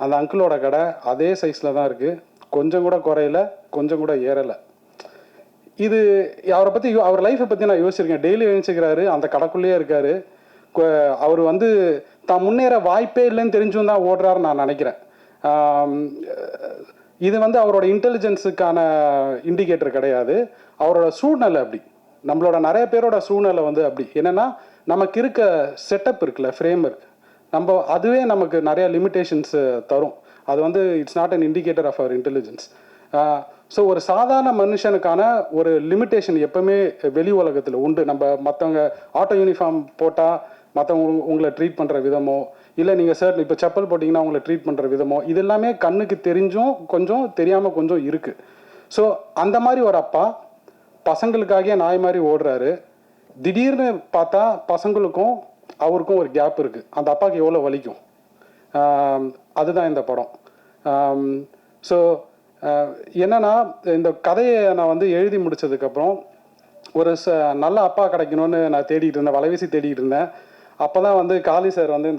அந்த அங்கிளோட கடை அதே சைஸில் தான் இருக்குது. கொஞ்சம் கூட குறையல, கொஞ்சம் கூட ஏறலை. இது அவரை பற்றி அவர் லைஃப்பை பற்றி நான் யோசிச்சிருக்கேன். டெய்லி எழுந்திருக்கிறாரு, அந்த கடைக்குள்ளேயே இருக்கார். அவர் வந்து தான் முன்னேற வாய்ப்பே இல்லைன்னு தெரிஞ்சும் தான் ஓடுறாருன்னு நான் நினைக்கிறேன். இது வந்து அவரோட இன்டெலிஜென்ஸுக்கான இண்டிகேட்டர் கிடையாது, அவரோட சூழ்நிலை அப்படி. நம்மளோட நிறைய பேரோட சூழ்நிலை வந்து அப்படி. என்னென்னா, நமக்கு இருக்க செட்டப் இருக்குல்ல, ஃப்ரேம் ஒர்க், அதுவே நமக்கு நிறைய லிமிட்டேஷன்ஸ் தரும். அது வந்து it's not an indicator of our intelligence. So ஒரு சாதாரண மனுஷனுக்கான ஒரு லிமிட்டேஷன் எப்பவுமே வெளி உலகத்தில் உண்டு. மற்றவங்க ஆட்டோ யூனிஃபார்ம் போட்டால் மற்றவங்க உங்களை ட்ரீட் பண்ணுற விதமோ, இல்லை நீங்கள் சார் இப்போ செப்பல் போட்டிங்கன்னா உங்களை ட்ரீட் பண்ணுற விதமோ, இது எல்லாமே கண்ணுக்கு தெரிஞ்சும் கொஞ்சம் தெரியாமல் கொஞ்சம் இருக்குது. ஸோ அந்த மாதிரி ஒரு அப்பா பசங்களுக்காக நாய் மாதிரி ஓடுறாரு. திடீர்னு பார்த்தா பசங்களுக்கும் அவருக்கும் ஒரு கேப் இருக்குது. அந்த அப்பாவுக்கு எவ்வளோ வலிக்கும், அதுதான் இந்த படம். ஸோ என்னன்னா, இந்த கதையை நான் வந்து எழுதி முடித்ததுக்கப்புறம் ஒரு நல்ல அப்பா கிடைக்கணும்னு நான் தேடிட்டு இருந்தேன், வலைவீசி தேடிட்டு இருந்தேன். அப்போ தான் வந்து காளி சார் வந்து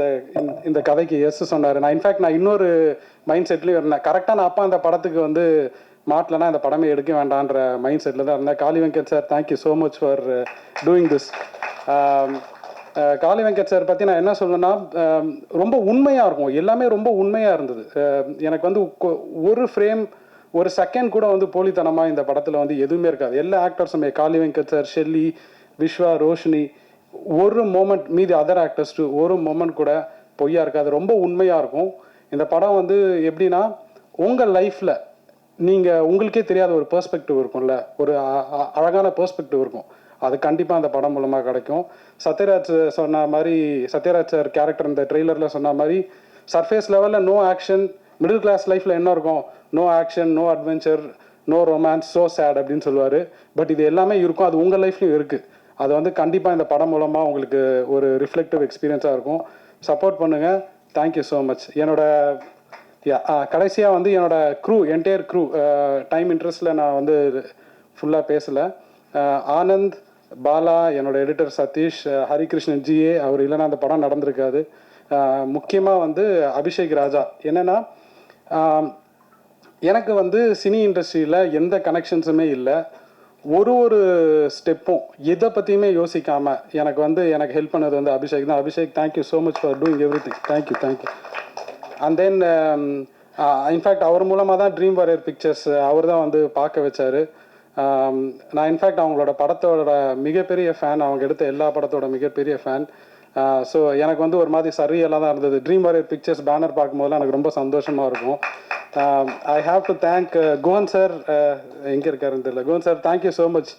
இந்த கதைக்கு எஸ் சொன்னார். நான் இன்னொரு மைண்ட் செட்லேயும் இருந்தேன். கரெக்டாக நான் அப்பா அந்த படத்துக்கு வந்து மாட்டலன்னா இந்த படமே எடுக்க வேண்டான்ற மைண்ட் செட்டில் தான் இருந்தேன். Kali Venkat sir, thank you so much for doing this. Kali Venkat sir பற்றி நான் என்ன சொல்லணும்னா, ரொம்ப உண்மையாக இருக்கும், எல்லாமே ரொம்ப உண்மையாக இருந்தது. எனக்கு வந்து ஒரு ஃப்ரேம், ஒரு செகண்ட் கூட வந்து போலித்தனமாக இந்த படத்தில் வந்து எதுவுமே இருக்காது. எல்லா ஆக்டர்ஸுமே, காளி வெங்கட் சார், ஷெல்லி, விஸ்வா, ரோஷினி, ஒரு மோமெண்ட், மீதி அதர் ஆக்டர்ஸ் ஒரு மோமெண்ட் கூட பொய்யா இருக்காது, ரொம்ப உண்மையாக இருக்கும். இந்த படம் வந்து எப்படின்னா, உங்கள் லைஃப்பில் நீங்கள் உங்களுக்கே தெரியாத ஒரு பெர்ஸ்பெக்டிவ் இருக்கும்ல, ஒரு அழகான பெர்ஸ்பெக்டிவ் இருக்கும். அது கண்டிப்பாக அந்த படம் மூலமாக கிடைக்கும். சத்யராஜ் சார் கேரக்டர் இந்த ட்ரெய்லரில் சொன்ன மாதிரி சர்ஃபேஸ் லெவலில் நோ ஆக்ஷன், மிடில் கிளாஸ் லைஃப்பில் என்ன இருக்கும், no action, no adventure, no romance, so sad அப்படின்னு சொல்லுவார். பட் இது எல்லாமே இருக்கும், அது உங்கள் லைஃப்லையும் இருக்குது. அது வந்து கண்டிப்பாக இந்த படம் மூலமாக உங்களுக்கு ஒரு ரிஃப்ளெக்டிவ் எக்ஸ்பீரியன்ஸாக இருக்கும். சப்போர்ட் பண்ணுங்கள். Thank you so much. கடைசியாக வந்து என்னோட என்டையர் க்ரூ, டைம் இன்ட்ரெஸ்ட்டில் நான் வந்து ஃபுல்லாக பேசலை. ஆனந்த், பாலா, என்னோட எடிட்டர் சதீஷ், ஹரிகிருஷ்ணன் ஜிஏ, அவர் இல்லைன்னா அந்த படம் நடந்திருக்காது. முக்கியமாக வந்து அபிஷேக் ராஜா. என்னென்னா, எனக்கு வந்து சினி இண்டஸ்ட்ரியில் எந்த கனெக்ஷன்ஸுமே இல்லை. ஒரு ஸ்டெப்பும் எதை பற்றியுமே யோசிக்காமல் எனக்கு ஹெல்ப் பண்ணது வந்து அபிஷேக் தான். Abhishek, thank you so much for doing everything. Thank you. And then in fact அவர் மூலமாக தான் ட்ரீம் வாரியர் பிக்சர்ஸ் அவர் தான் வந்து பார்க்க வச்சார். நான் இன்ஃபேக்ட் அவங்களோட படத்தோட மிகப்பெரிய ஃபேன், அவங்க எடுத்த எல்லா படத்தோட மிகப்பெரிய ஃபேன். ஸோ எனக்கு வந்து ஒரு மாதிரி சரியெல்லாம் தான் இருந்தது. ட்ரீம் வாரியர் பிக்சர்ஸ் பேனர் பார்க்கும்போதெல்லாம் எனக்கு ரொம்ப சந்தோஷமாக இருக்கும். I have to thank Guhan sir, எங்கே இருக்காருன்னு தெரியல. Guhan sir, thank you so much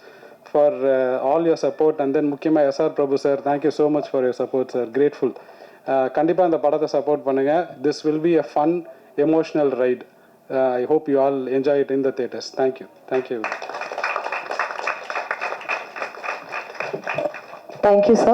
for all your support. And then முக்கியமாக S R Prabhu sir, thank you so much for your support sir, grateful. கண்டிப்பாக இந்த படத்தை சப்போர்ட் பண்ணுங்கள். This will be a fun emotional ride. I hope you all enjoy it in the theatres. Thank you. Thank you, sir.